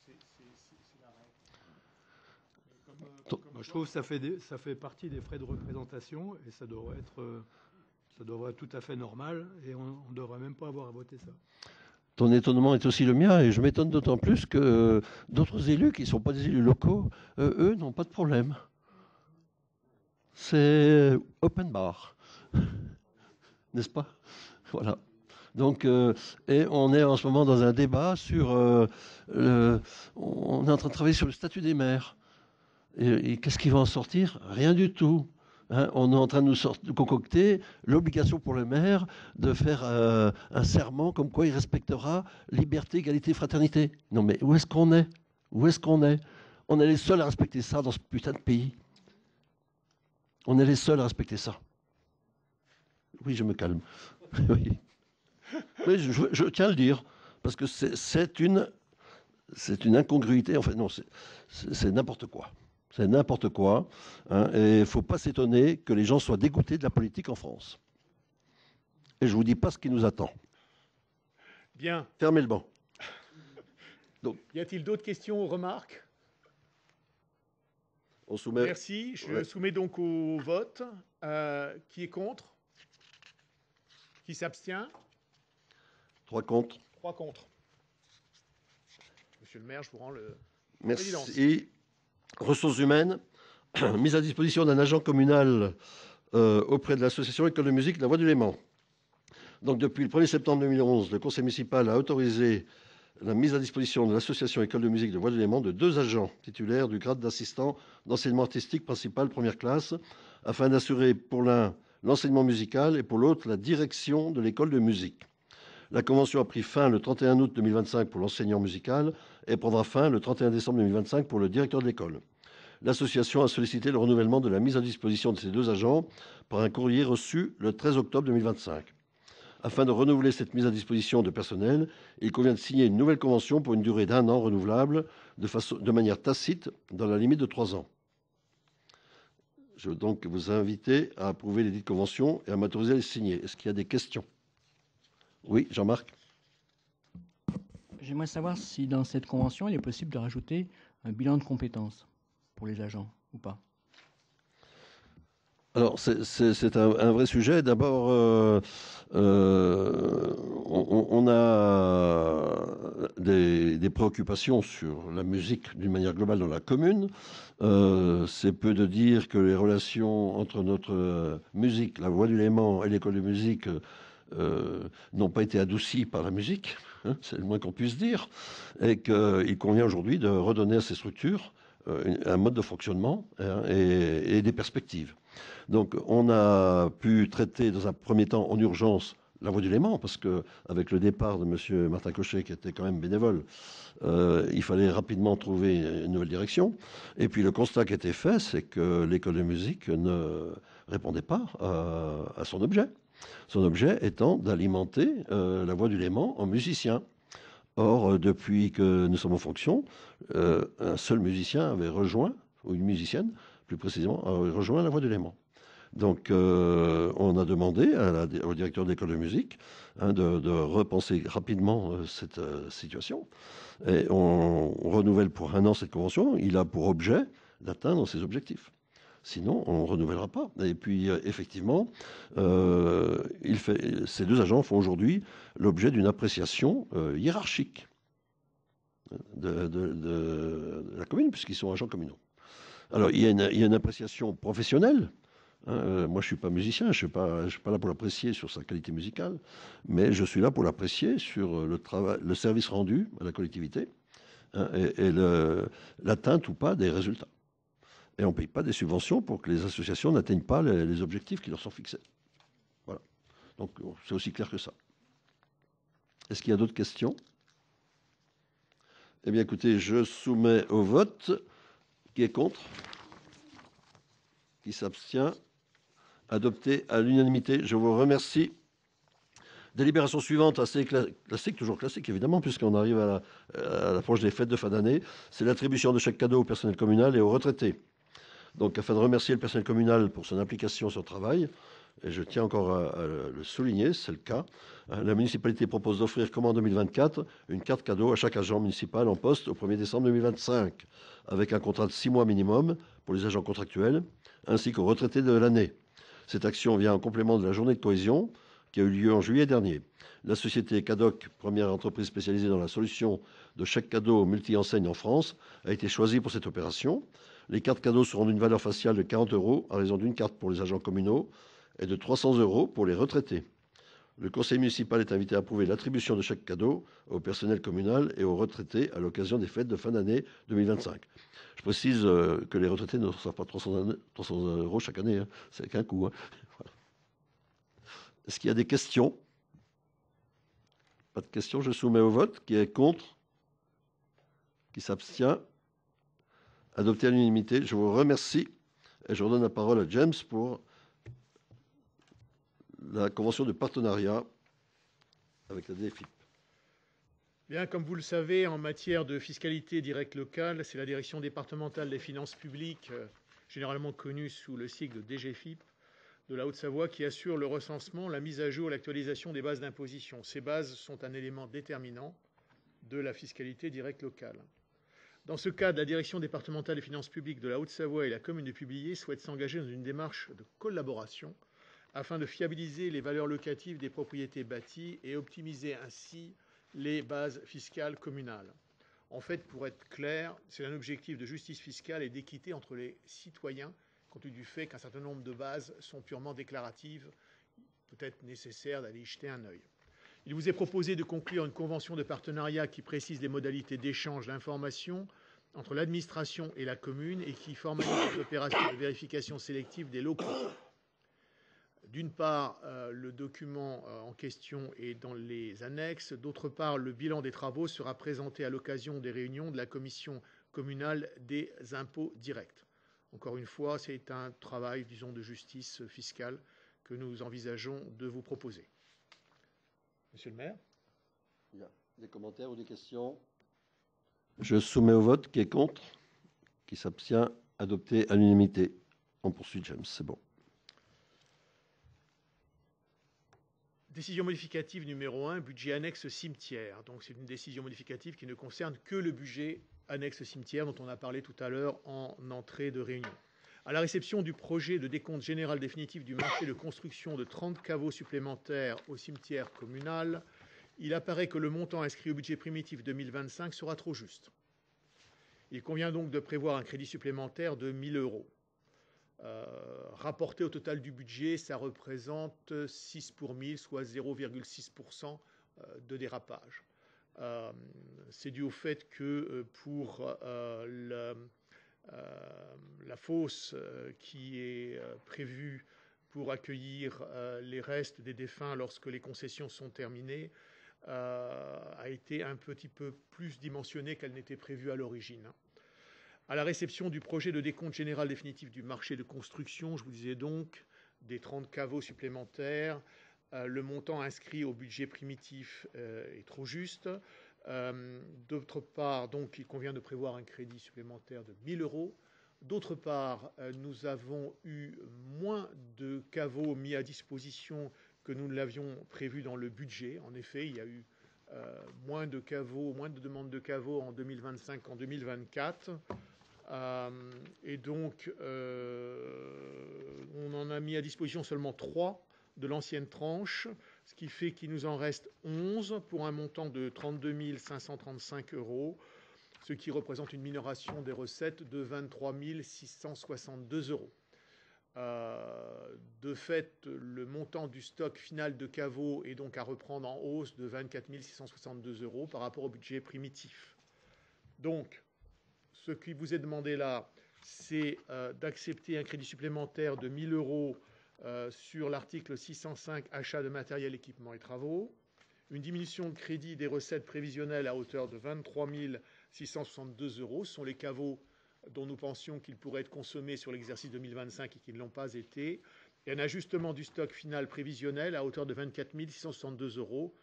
C'est la règle. Moi, je trouve que ça fait partie des frais de représentation et ça devrait être tout à fait normal et on ne devrait même pas avoir à voter ça. Ton étonnement est aussi le mien et je m'étonne d'autant plus que d'autres élus qui ne sont pas des élus locaux, eux, n'ont pas de problème. C'est open bar. N'est-ce pas? Voilà. Donc, et on est en ce moment dans un débat sur... on est en train de travailler sur le statut des maires. Et qu'est-ce qui va en sortir? Rien du tout. Hein, on est en train de nous concocter l'obligation pour le maire de faire un serment comme quoi il respectera liberté, égalité, fraternité. Non mais où est-ce qu'on est? Où est-ce qu'on est? On est les seuls à respecter ça dans ce putain de pays. On est les seuls à respecter ça. Oui, je me calme. Oui. Mais je tiens à le dire, parce que c'est une incongruité. En fait, non, c'est n'importe quoi. C'est n'importe quoi. Hein, et il ne faut pas s'étonner que les gens soient dégoûtés de la politique en France. Et je ne vous dis pas ce qui nous attend. Bien. Fermez le banc. Donc. Y a-t-il d'autres questions ou remarques? On soumet... Merci. Je soumets donc au vote. Qui est contre? Qui s'abstient? 3 contre. 3 contre. Monsieur le maire, je vous rends le... Merci. Ressources humaines, mise à disposition d'un agent communal auprès de l'association École de musique de la Voie du Léman. Donc depuis le 1er septembre 2011, le conseil municipal a autorisé la mise à disposition de l'association École de musique de Voie du Léman de 2 agents titulaires du grade d'assistant d'enseignement artistique principal première classe, afin d'assurer pour l'un l'enseignement musical et pour l'autre la direction de l'école de musique. La convention a pris fin le 31 août 2025 pour l'enseignant musical et prendra fin le 31 décembre 2025 pour le directeur de l'école. L'association a sollicité le renouvellement de la mise à disposition de ces 2 agents par un courrier reçu le 13 octobre 2025. Afin de renouveler cette mise à disposition de personnel, il convient de signer une nouvelle convention pour une durée d'1 an renouvelable de manière tacite dans la limite de 3 ans. Je veux donc vous inviter à approuver les dites conventions et à m'autoriser à les signer. Est-ce qu'il y a des questions? Oui, Jean-Marc. J'aimerais savoir si dans cette convention, il est possible de rajouter un bilan de compétences pour les agents ou pas. Alors, c'est un vrai sujet. D'abord, on a des préoccupations sur la musique d'une manière globale dans la commune. C'est peu de dire que les relations entre notre musique, la Voie du Léman et l'école de musique n'ont pas été adoucies par la musique, hein, c'est le moins qu'on puisse dire, et qu'il convient aujourd'hui de redonner à ces structures un mode de fonctionnement hein, et des perspectives. Donc on a pu traiter dans un premier temps en urgence la voie du Léman, parce qu'avec le départ de M. Martin Cochet, qui était quand même bénévole, il fallait rapidement trouver une nouvelle direction. Et puis le constat qui était fait, c'est que l'école de musique ne répondait pas à son objet. Son objet étant d'alimenter la voie du Léman en musiciens. Or, depuis que nous sommes en fonction, un seul musicien avait rejoint, ou une musicienne plus précisément, avait rejoint la voie du Léman. Donc, on a demandé au directeur de l'école de musique de repenser rapidement cette situation. Et on renouvelle pour 1 an cette convention. Il a pour objet d'atteindre ses objectifs. Sinon, on ne renouvellera pas. Et puis, effectivement, ces 2 agents font aujourd'hui l'objet d'une appréciation hiérarchique de la commune, puisqu'ils sont agents communaux. Alors, il y a une appréciation professionnelle. Moi, je ne suis pas musicien, je ne suis pas là pour l'apprécier sur sa qualité musicale, mais je suis là pour l'apprécier sur le service rendu à la collectivité et l'atteinte ou pas des résultats. Et on ne paye pas des subventions pour que les associations n'atteignent pas les objectifs qui leur sont fixés. Voilà. Donc, c'est aussi clair que ça. Est-ce qu'il y a d'autres questions? Eh bien, écoutez, je soumets au vote. Qui est contre? Qui s'abstient? Adopté à l'unanimité. Je vous remercie. Délibération suivante, assez classique, toujours classique évidemment, puisqu'on arrive à l'approche des fêtes de fin d'année. C'est l'attribution de chèques cadeaux au personnel communal et aux retraités. Donc, afin de remercier le personnel communal pour son implication sur le travail, et je tiens encore à le souligner, c'est le cas, la municipalité propose d'offrir, comme en 2024, une carte cadeau à chaque agent municipal en poste au 1er décembre 2025, avec un contrat de 6 mois minimum pour les agents contractuels, ainsi qu'aux retraités de l'année. Cette action vient en complément de la journée de cohésion qui a eu lieu en juillet dernier. La société Cadoc, première entreprise spécialisée dans la solution de chèques cadeaux multi-enseignes en France, a été choisie pour cette opération. Les cartes cadeaux seront d'une valeur faciale de 40 € à raison d'une carte pour les agents communaux et de 300 € pour les retraités. Le conseil municipal est invité à approuver l'attribution de chèques cadeaux au personnel communal et aux retraités à l'occasion des fêtes de fin d'année 2025. Je précise que les retraités ne reçoivent pas 300 € chaque année, hein. C'est qu'un coup. Hein. Voilà. Est-ce qu'il y a des questions? Pas de questions, je soumets au vote. Qui est contre? Qui s'abstient? Adopté à l'unanimité. Je vous remercie et je redonne la parole à James pour la convention de partenariat avec la DFIP. Bien, comme vous le savez, en matière de fiscalité directe locale, c'est la direction départementale des finances publiques, généralement connue sous le sigle DGFIP, de la Haute-Savoie, qui assure le recensement, la mise à jour et l'actualisation des bases d'imposition. Ces bases sont un élément déterminant de la fiscalité directe locale. Dans ce cadre, la direction départementale des finances publiques de la Haute-Savoie et la commune de Publier souhaitent s'engager dans une démarche de collaboration afin de fiabiliser les valeurs locatives des propriétés bâties et optimiser ainsi les bases fiscales communales. En fait, pour être clair, c'est un objectif de justice fiscale et d'équité entre les citoyens, compte tenu du fait qu'un certain nombre de bases sont purement déclaratives, peut-être nécessaire d'aller y jeter un œil. Il vous est proposé de conclure une convention de partenariat qui précise les modalités d'échange d'informations entre l'administration et la commune et qui formalise l'opération de vérification sélective des locaux. D'une part, le document en question est dans les annexes. D'autre part, le bilan des travaux sera présenté à l'occasion des réunions de la commission communale des impôts directs. Encore une fois, c'est un travail, disons, de justice fiscale que nous envisageons de vous proposer. Monsieur le maire. Il y a des commentaires ou des questions? Je soumets au vote. Qui est contre? Qui s'abstient? Adopté à l'unanimité. On poursuit, James, c'est bon. Décision modificative numéro 1, budget annexe cimetière. Donc c'est une décision modificative qui ne concerne que le budget annexe cimetière dont on a parlé tout à l'heure en entrée de réunion. À la réception du projet de décompte général définitif du marché de construction de 30 caveaux supplémentaires au cimetière communal, il apparaît que le montant inscrit au budget primitif 2025 sera trop juste. Il convient donc de prévoir un crédit supplémentaire de 1 000 €. Rapporté au total du budget, ça représente 6 pour 1000, soit 0,6% de dérapage. C'est dû au fait que pour la fosse qui est prévue pour accueillir les restes des défunts lorsque les concessions sont terminées a été un petit peu plus dimensionnée qu'elle n'était prévue à l'origine. À la réception du projet de décompte général définitif du marché de construction, je vous disais donc, des 30 caveaux supplémentaires, le montant inscrit au budget primitif est trop juste. D'autre part, donc, il convient de prévoir un crédit supplémentaire de 1 000 euros. D'autre part, nous avons eu moins de caveaux mis à disposition que nous ne l'avions prévu dans le budget. En effet, il y a eu moins de caveaux, moins de demandes de caveaux en 2025 qu'en 2024. Et donc, on en a mis à disposition seulement 3 de l'ancienne tranche, ce qui fait qu'il nous en reste 11 pour un montant de 32 535 euros, ce qui représente une minoration des recettes de 23 662 euros. De fait, le montant du stock final de caveaux est donc à reprendre en hausse de 24 662 euros par rapport au budget primitif. Donc, ce qui vous est demandé là, c'est d'accepter un crédit supplémentaire de 1 000 euros sur l'article 605, achat de matériel, équipements et travaux, une diminution de crédit des recettes prévisionnelles à hauteur de 23 662 euros, ce sont les caveaux dont nous pensions qu'ils pourraient être consommés sur l'exercice 2025 et qui ne l'ont pas été, et un ajustement du stock final prévisionnel à hauteur de 24 662 euros,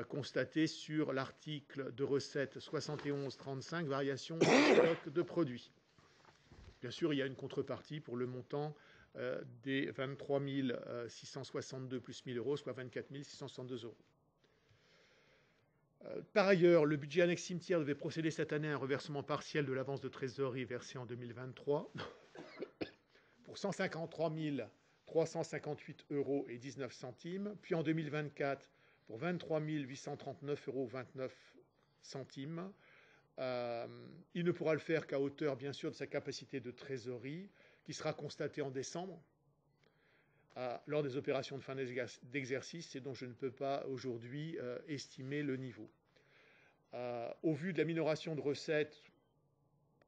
constaté sur l'article de recettes 71-35, variation du stock de produits. Bien sûr, il y a une contrepartie pour le montant des 23 662 plus 1 000 euros, soit 24 662 euros. Par ailleurs, le budget annexe cimetière devait procéder cette année à un reversement partiel de l'avance de trésorerie versée en 2023 pour 153 358 euros et 19 centimes, puis en 2024 pour 23 839 euros 29 centimes. Il ne pourra le faire qu'à hauteur, bien sûr, de sa capacité de trésorerie, qui sera constatée en décembre lors des opérations de fin d'exercice et dont je ne peux pas aujourd'hui estimer le niveau. Au vu de la minoration de recettes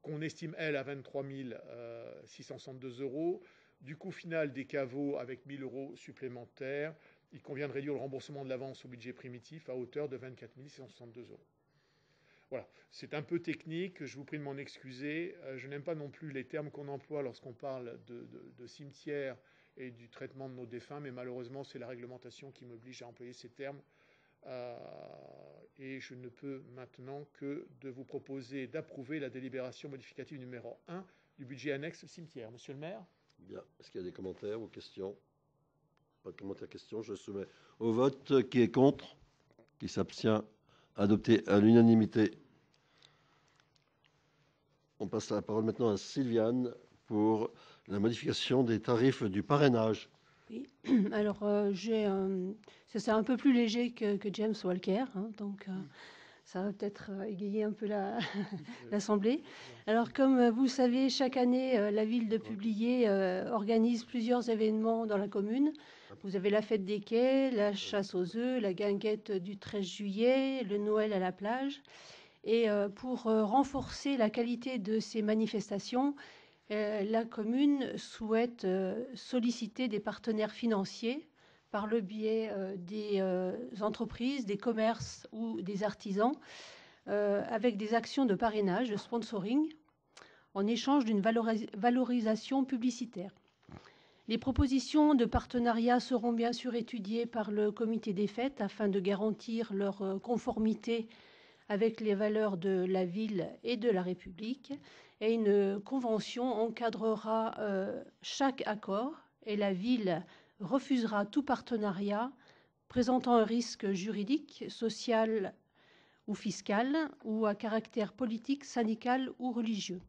qu'on estime, elle, à 23 662 euros, du coût final des caveaux avec 1 000 euros supplémentaires, il convient de réduire le remboursement de l'avance au budget primitif à hauteur de 24 662 euros. Voilà, c'est un peu technique, je vous prie de m'en excuser. Je n'aime pas non plus les termes qu'on emploie lorsqu'on parle de cimetière et du traitement de nos défunts, mais malheureusement, c'est la réglementation qui m'oblige à employer ces termes. Et je ne peux maintenant que de vous proposer d'approuver la délibération modificative numéro 1 du budget annexe cimetière. Monsieur le maire ? Bien. Est-ce qu'il y a des commentaires ou questions ? Pas de commentaires, questions. Je soumets au vote. Qui est contre ? Qui s'abstient ? Adopté à l'unanimité. On passe la parole maintenant à Sylviane pour la modification des tarifs du parrainage. Oui, alors c'est un peu plus léger que James Walker, hein, donc ça va peut-être égayer un peu l'Assemblée. Alors comme vous le savez, chaque année, la ville de Publier organise plusieurs événements dans la commune. Vous avez la fête des quais, la chasse aux œufs, la guinguette du 13 juillet, le Noël à la plage. Et pour renforcer la qualité de ces manifestations, la commune souhaite solliciter des partenaires financiers par le biais des entreprises, des commerces ou des artisans avec des actions de parrainage, de sponsoring, en échange d'une valorisation publicitaire. Les propositions de partenariat seront bien sûr étudiées par le comité des fêtes afin de garantir leur conformité avec les valeurs de la ville et de la République. Et une convention encadrera chaque accord et la ville refusera tout partenariat présentant un risque juridique, social ou fiscal ou à caractère politique, syndical ou religieux.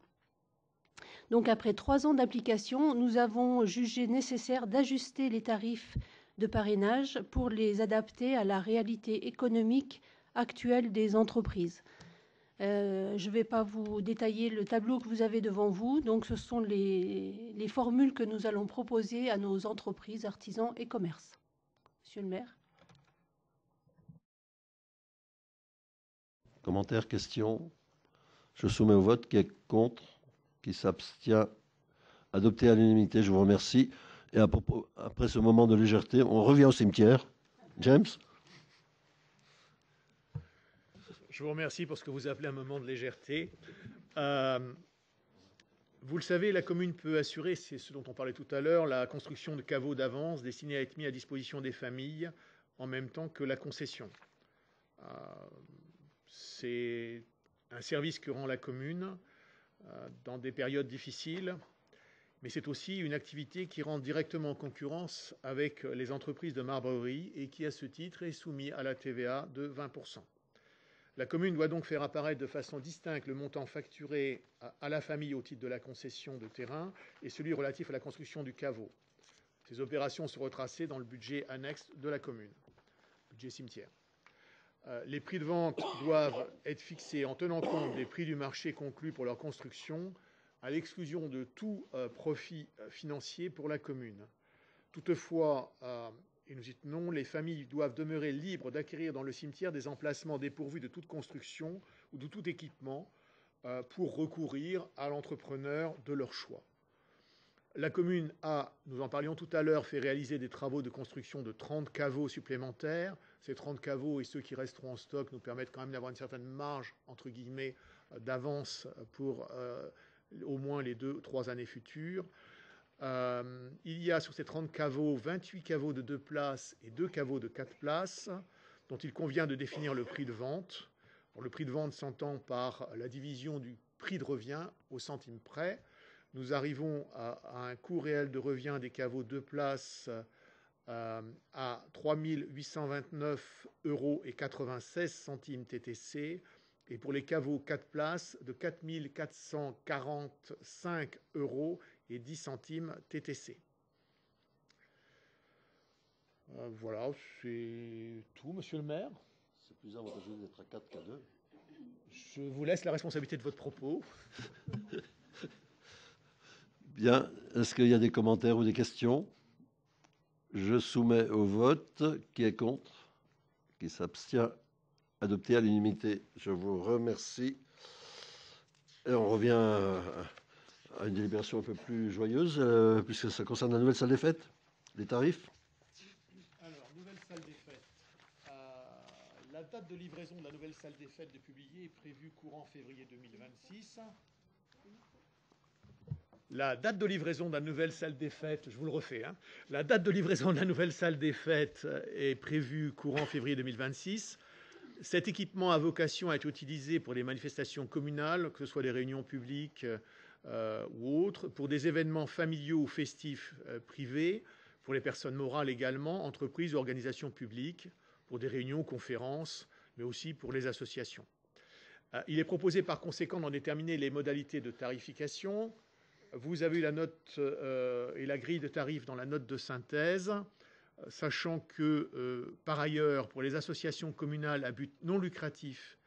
Donc après 3 ans d'application, nous avons jugé nécessaire d'ajuster les tarifs de parrainage pour les adapter à la réalité économique actuelle des entreprises. Je ne vais pas vous détailler le tableau que vous avez devant vous. Donc, ce sont les formules que nous allons proposer à nos entreprises, artisans et commerces. Monsieur le maire. Commentaires, questions ? Je soumets au vote. Qui est contre ? Qui s'abstient ? Adopté à l'unanimité. Je vous remercie. Et à propos, après ce moment de légèreté, on revient au cimetière. James? Je vous remercie pour ce que vous appelez un moment de légèreté. Vous le savez, la commune peut assurer, c'est ce dont on parlait tout à l'heure, la construction de caveaux d'avance destinés à être mis à disposition des familles en même temps que la concession. C'est un service que rend la commune dans des périodes difficiles, mais c'est aussi une activité qui rentre directement en concurrence avec les entreprises de marbrerie et qui, à ce titre, est soumise à la TVA de 20%. La commune doit donc faire apparaître de façon distincte le montant facturé à la famille au titre de la concession de terrain et celui relatif à la construction du caveau. Ces opérations sont retracées dans le budget annexe de la commune, budget cimetière. Les prix de vente doivent être fixés en tenant compte des prix du marché conclus pour leur construction, à l'exclusion de tout profit financier pour la commune. Toutefois, et nous y tenons, les familles doivent demeurer libres d'acquérir dans le cimetière des emplacements dépourvus de toute construction ou de tout équipement pour recourir à l'entrepreneur de leur choix. La commune a, nous en parlions tout à l'heure, fait réaliser des travaux de construction de 30 caveaux supplémentaires. Ces 30 caveaux et ceux qui resteront en stock nous permettent quand même d'avoir une certaine marge, entre guillemets, d'avance pour au moins les 2 ou 3 années futures. Il y a sur ces 30 caveaux, 28 caveaux de 2 places et 2 caveaux de 4 places, dont il convient de définir le prix de vente. Bon, le prix de vente s'entend par la division du prix de revient au centime près. Nous arrivons à un coût réel de revient des caveaux 2 places à 3 829,96 € TTC et pour les caveaux 4 places de 4 445,10 € TTC. Voilà, c'est tout, monsieur le maire. C'est plus avantageux d'être à 4 qu'à 2. Je vous laisse la responsabilité de votre propos. Bien, est-ce qu'il y a des commentaires ou des questions? Je soumets au vote. Qui est contre? Qui s'abstient? Adopté à l'unanimité. Je vous remercie. Et on revient à une délibération un peu plus joyeuse, puisque ça concerne la nouvelle salle des fêtes, les tarifs. Alors, nouvelle salle des fêtes. La date de livraison de la nouvelle salle des fêtes de publier est prévue courant février 2026. La date de livraison de la nouvelle salle des fêtes, je vous le refais, hein, la date de livraison de la nouvelle salle des fêtes est prévue courant février 2026. Cet équipement a vocation à être utilisé pour les manifestations communales, que ce soit des réunions publiques ou autres, pour des événements familiaux ou festifs privés, pour les personnes morales également, entreprises ou organisations publiques, pour des réunions, conférences, mais aussi pour les associations. Il est proposé par conséquent d'en déterminer les modalités de tarification. Vous avez eu la note et la grille de tarifs dans la note de synthèse, sachant que, par ailleurs, pour les associations communales à but non lucratif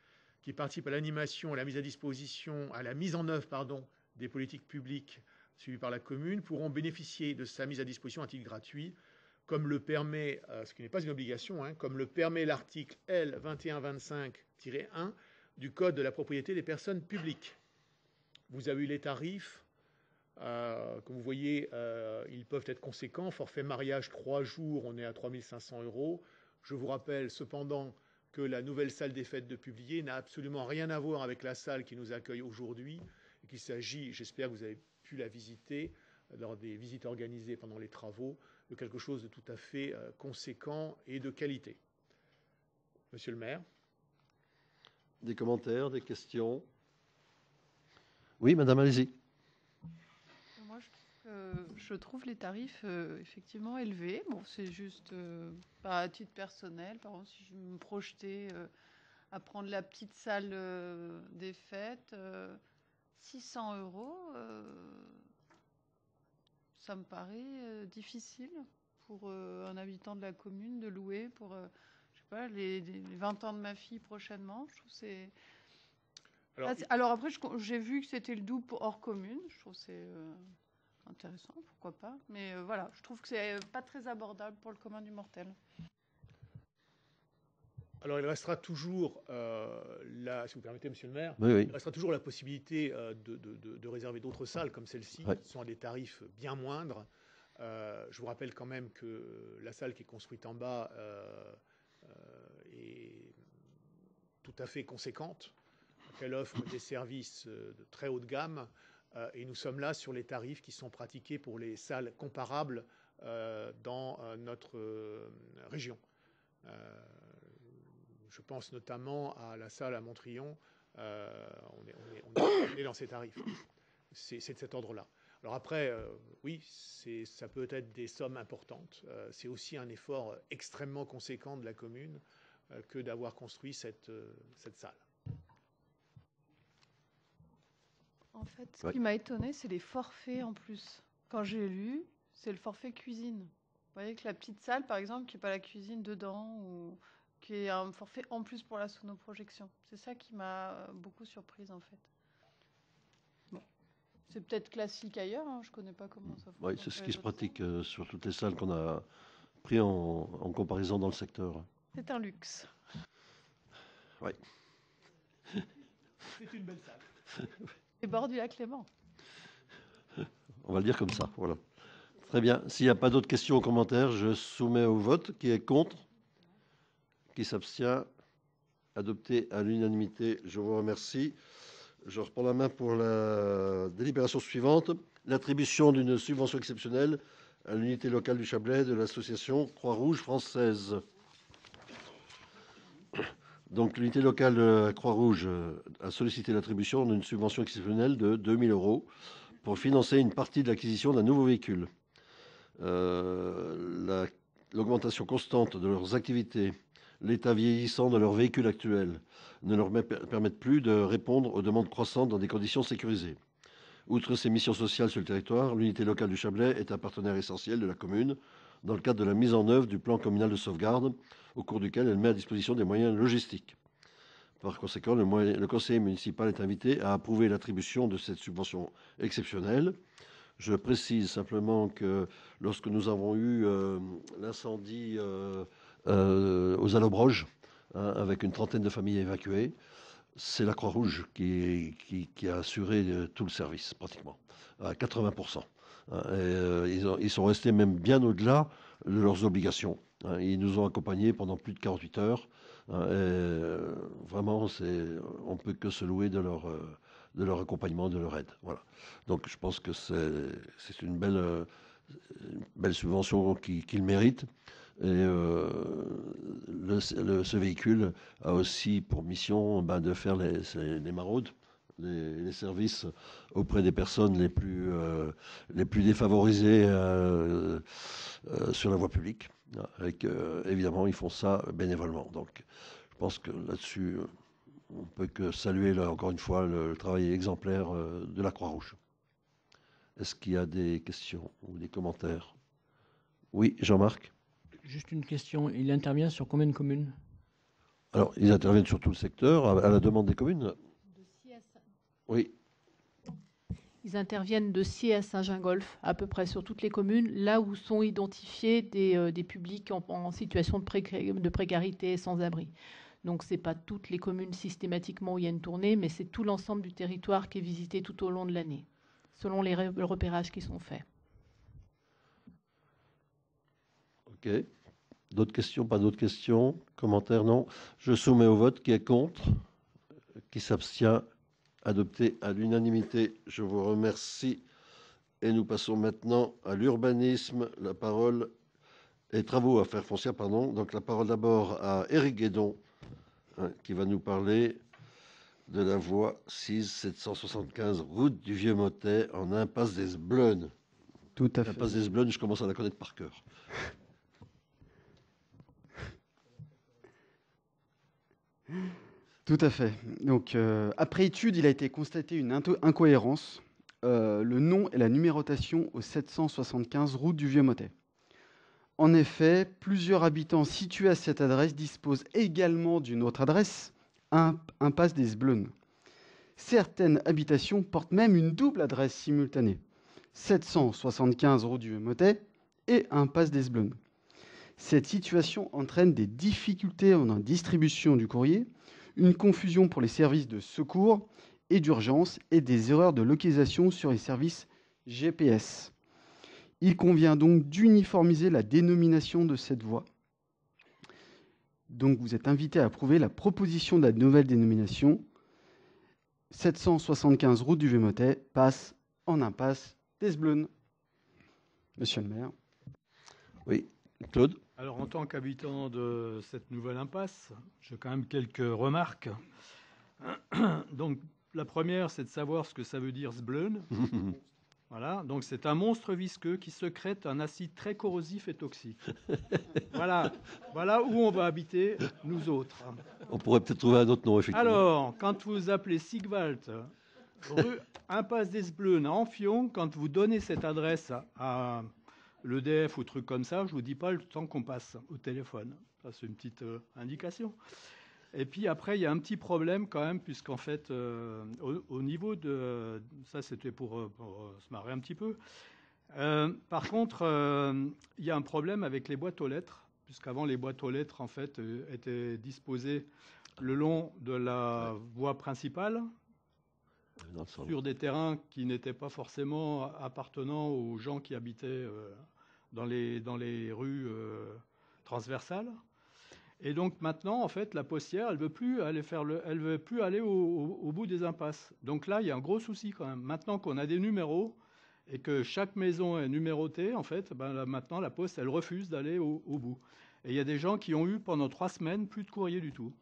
qui participent à l'animation, à la mise à disposition, à la mise en œuvre, des politiques publiques suivies par la commune, pourront bénéficier de sa mise à disposition à titre gratuit, comme le permet, ce qui n'est pas une obligation, hein, comme le permet l'article L. 2125-1 du Code de la propriété des personnes publiques. Vous avez eu les tarifs. Comme vous voyez, ils peuvent être conséquents. Forfait mariage 3 jours, on est à 3 500 €. Je vous rappelle cependant que la nouvelle salle des fêtes de Publier n'a absolument rien à voir avec la salle qui nous accueille aujourd'hui, et qu'il s'agit, j'espère que vous avez pu la visiter, lors des visites organisées pendant les travaux, de quelque chose de tout à fait conséquent et de qualité. Monsieur le maire. Des commentaires, des questions? Oui, madame, allez-y. Moi, je trouve les tarifs effectivement élevés. Bon, c'est juste pas à titre personnel. Par exemple, si je me projetais à prendre la petite salle des fêtes, 600 €, ça me paraît difficile pour un habitant de la commune de louer pour, je sais pas, les 20 ans de ma fille prochainement. Je trouve que c'est... Alors après, j'ai vu que c'était le double hors commune. Je trouve que c'est intéressant, pourquoi pas. Mais voilà, je trouve que c'est pas très abordable pour le commun du mortel. Alors il restera toujours, si vous permettez, monsieur le maire, oui. Il restera toujours la possibilité de réserver d'autres salles comme celle-ci, qui sont à des tarifs bien moindres. Je vous rappelle quand même que la salle qui est construite en bas est tout à fait conséquente, qu'elle offre des services de très haut de gamme, et nous sommes là sur les tarifs qui sont pratiqués pour les salles comparables dans notre région. Je pense notamment à la salle à Montrion. On est dans ces tarifs. C'est de cet ordre-là. Alors après, oui, ça peut être des sommes importantes. C'est aussi un effort extrêmement conséquent de la commune que d'avoir construit cette salle. En fait, ce qui m'a étonné, c'est les forfaits en plus. Quand j'ai lu, c'est le forfait cuisine. Vous voyez que la petite salle, par exemple, qui n'est pas la cuisine dedans, ou qui est un forfait en plus pour la sonoprojection. C'est ça qui m'a beaucoup surprise, en fait. Bon. C'est peut-être classique ailleurs, hein, je ne connais pas comment ça fonctionne. Oui, c'est ce qui se pratique sur toutes les salles qu'on a pris en comparaison dans le secteur. C'est un luxe. Oui. C'est une belle salle. Et bord du lac Léman. On va le dire comme ça, voilà. Très bien. S'il n'y a pas d'autres questions ou commentaires, je soumets au vote. Qui est contre? Qui s'abstient? Adopté à l'unanimité. Je vous remercie. Je reprends la main pour la délibération suivante. L'attribution d'une subvention exceptionnelle à l'unité locale du Chablais de l'association Croix-Rouge française. Donc, l'unité locale de la Croix-Rouge a sollicité l'attribution d'une subvention exceptionnelle de 2 000 € pour financer une partie de l'acquisition d'un nouveau véhicule. L'augmentation constante de leurs activités, l'état vieillissant de leurs véhicules actuels ne leur permettent plus de répondre aux demandes croissantes dans des conditions sécurisées. Outre ses missions sociales sur le territoire, l'unité locale du Chablais est un partenaire essentiel de la commune dans le cadre de la mise en œuvre du plan communal de sauvegarde, au cours duquel elle met à disposition des moyens logistiques. Par conséquent, le conseil municipal est invité à approuver l'attribution de cette subvention exceptionnelle. Je précise simplement que lorsque nous avons eu l'incendie aux Allobroges, avec une trentaine de familles évacuées, c'est la Croix-Rouge qui a assuré tout le service, pratiquement, à 80%. Ils sont restés même bien au-delà de leurs obligations. Ils nous ont accompagnés pendant plus de 48 heures. Vraiment, on ne peut que se louer de leur accompagnement, de leur aide. Voilà. Donc, je pense que c'est une belle subvention qu'ils méritent. Et ce véhicule a aussi pour mission de faire les maraudes, les services auprès des personnes les plus défavorisées sur la voie publique. Évidemment, ils font ça bénévolement. Donc, je pense que là-dessus, on ne peut que saluer, encore une fois, le travail exemplaire de la Croix-Rouge. Est-ce qu'il y a des questions ou des commentaires? Oui, Jean-Marc? Juste une question. Il intervient sur combien de communes? Alors, ils interviennent sur tout le secteur, à la demande des communes. Oui. Ils interviennent de Sciez à Saint-Gingolph, à peu près sur toutes les communes, là où sont identifiés des publics en situation de précarité et sans-abri. Donc, ce n'est pas toutes les communes systématiquement où il y a une tournée, mais c'est tout l'ensemble du territoire qui est visité tout au long de l'année, selon les repérages qui sont faits. OK. D'autres questions? Pas d'autres questions? Commentaires? Non. Je soumets au vote. Qui est contre? Qui s'abstient? Adopté à l'unanimité. Je vous remercie. Et nous passons maintenant à l'urbanisme. La parole et travaux affaires foncières, pardon. Donc la parole d'abord à Éric Guédon, qui va nous parler de la voie 6-775 route du Vieux-Motet en impasse des Esbleunes. Tout à fait. L'impasse des Esbleunes, je commence à la connaître par cœur. Tout à fait. Donc, après étude, il a été constaté une incohérence. Le nom et la numérotation au 775 route du Vieux-Motet. En effet, plusieurs habitants situés à cette adresse disposent également d'une autre adresse, impasse des Esbleunes. Certaines habitations portent même une double adresse simultanée, 775 route du Vieux-Motet et impasse des Esbleunes. Cette situation entraîne des difficultés en distribution du courrier, une confusion pour les services de secours et d'urgence et des erreurs de localisation sur les services GPS. Il convient donc d'uniformiser la dénomination de cette voie. Donc vous êtes invité à approuver la proposition de la nouvelle dénomination. 775 route du Vieux-Motet passe en impasse d'Esbleune. Monsieur le maire. Oui, Claude. Alors, en tant qu'habitant de cette nouvelle impasse, j'ai quand même quelques remarques. Donc, la première, c'est de savoir ce que ça veut dire Sbleune. Voilà, donc c'est un monstre visqueux qui sécrète un acide très corrosif et toxique. Voilà où on va habiter, nous autres. On pourrait peut-être trouver un autre nom, effectivement. Alors, quand vous appelez Sigwald, rue Impasse d'Esbleune à Amphion, quand vous donnez cette adresse à l'EDF ou truc comme ça, je vous dis pas le temps qu'on passe au téléphone. Ça, c'est une petite indication. Et puis après, il y a un petit problème quand même, puisqu'en fait, au niveau de... Ça, c'était pour se marrer un petit peu. Par contre, il y a un problème avec les boîtes aux lettres, puisqu'avant, les boîtes aux lettres, en fait, étaient disposées le long de la voie principale, sur des terrains qui n'étaient pas forcément appartenant aux gens qui habitaient dans les rues transversales. Et donc maintenant, en fait, la postière, elle veut plus aller au bout des impasses. Donc là, il y a un gros souci quand même. Maintenant qu'on a des numéros et que chaque maison est numérotée, en fait, là, maintenant la poste, elle refuse d'aller au bout. Et il y a des gens qui ont eu pendant 3 semaines plus de courrier du tout.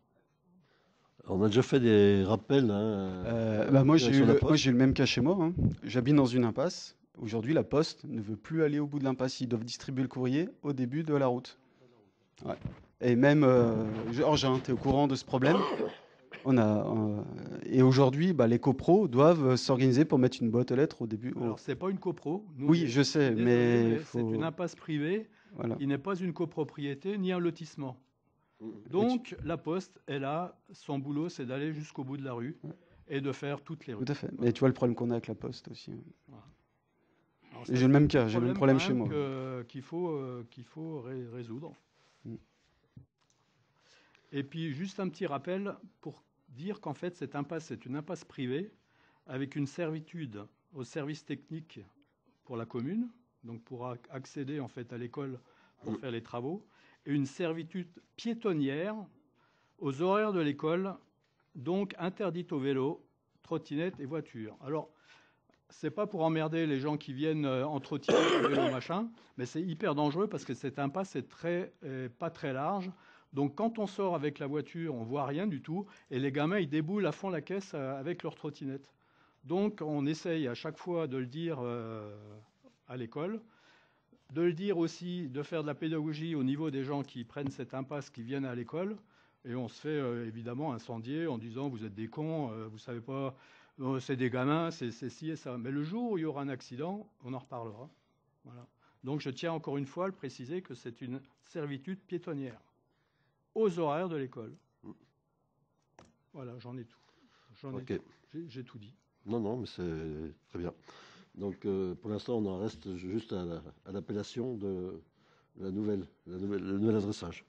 On a déjà fait des rappels. Moi, j'ai eu le même cas chez moi. Hein. J'habite dans une impasse. Aujourd'hui, la poste ne veut plus aller au bout de l'impasse. Ils doivent distribuer le courrier au début de la route. Ouais. Et même, Georges, tu es au courant de ce problème. Et aujourd'hui, les copros doivent s'organiser pour mettre une boîte aux lettres au début. Alors, ce n'est pas une copro. Oui, je sais, mais c'est une impasse privée qui n'est pas une copropriété ni un lotissement. Donc, la Poste, elle a son boulot, c'est d'aller jusqu'au bout de la rue et de faire toutes les rues. Tout à fait. Mais tu vois le problème qu'on a avec la Poste aussi. Voilà. J'ai le même cas, j'ai le même problème chez moi. Qu'il faut résoudre. Et puis, juste un petit rappel pour dire qu'en fait, cette impasse, c'est une impasse privée avec une servitude au service technique pour la commune, donc pour accéder en fait à l'école pour faire les travaux, et une servitude piétonnière aux horaires de l'école, donc interdite aux vélos, trottinettes et voitures. Alors, c'est pas pour emmerder les gens qui viennent en trottinette, vélo, machin, mais c'est hyper dangereux parce que cette impasse est pas très large. Donc, quand on sort avec la voiture, on voit rien du tout, et les gamins, ils déboulent à fond la caisse avec leur trottinette. Donc, on essaye à chaque fois de le dire à l'école, de le dire aussi, de faire de la pédagogie au niveau des gens qui prennent cette impasse, qui viennent à l'école, et on se fait évidemment incendier en disant « vous êtes des cons, vous savez pas, c'est des gamins, c'est ci et ça ». Mais le jour où il y aura un accident, on en reparlera. Voilà. Donc, je tiens encore une fois à le préciser que c'est une servitude piétonnière aux horaires de l'école. Voilà, j'en ai tout. J'ai tout dit. Non, mais c'est très bien. Donc, pour l'instant, on en reste juste à l'appellation de le nouvel adressage.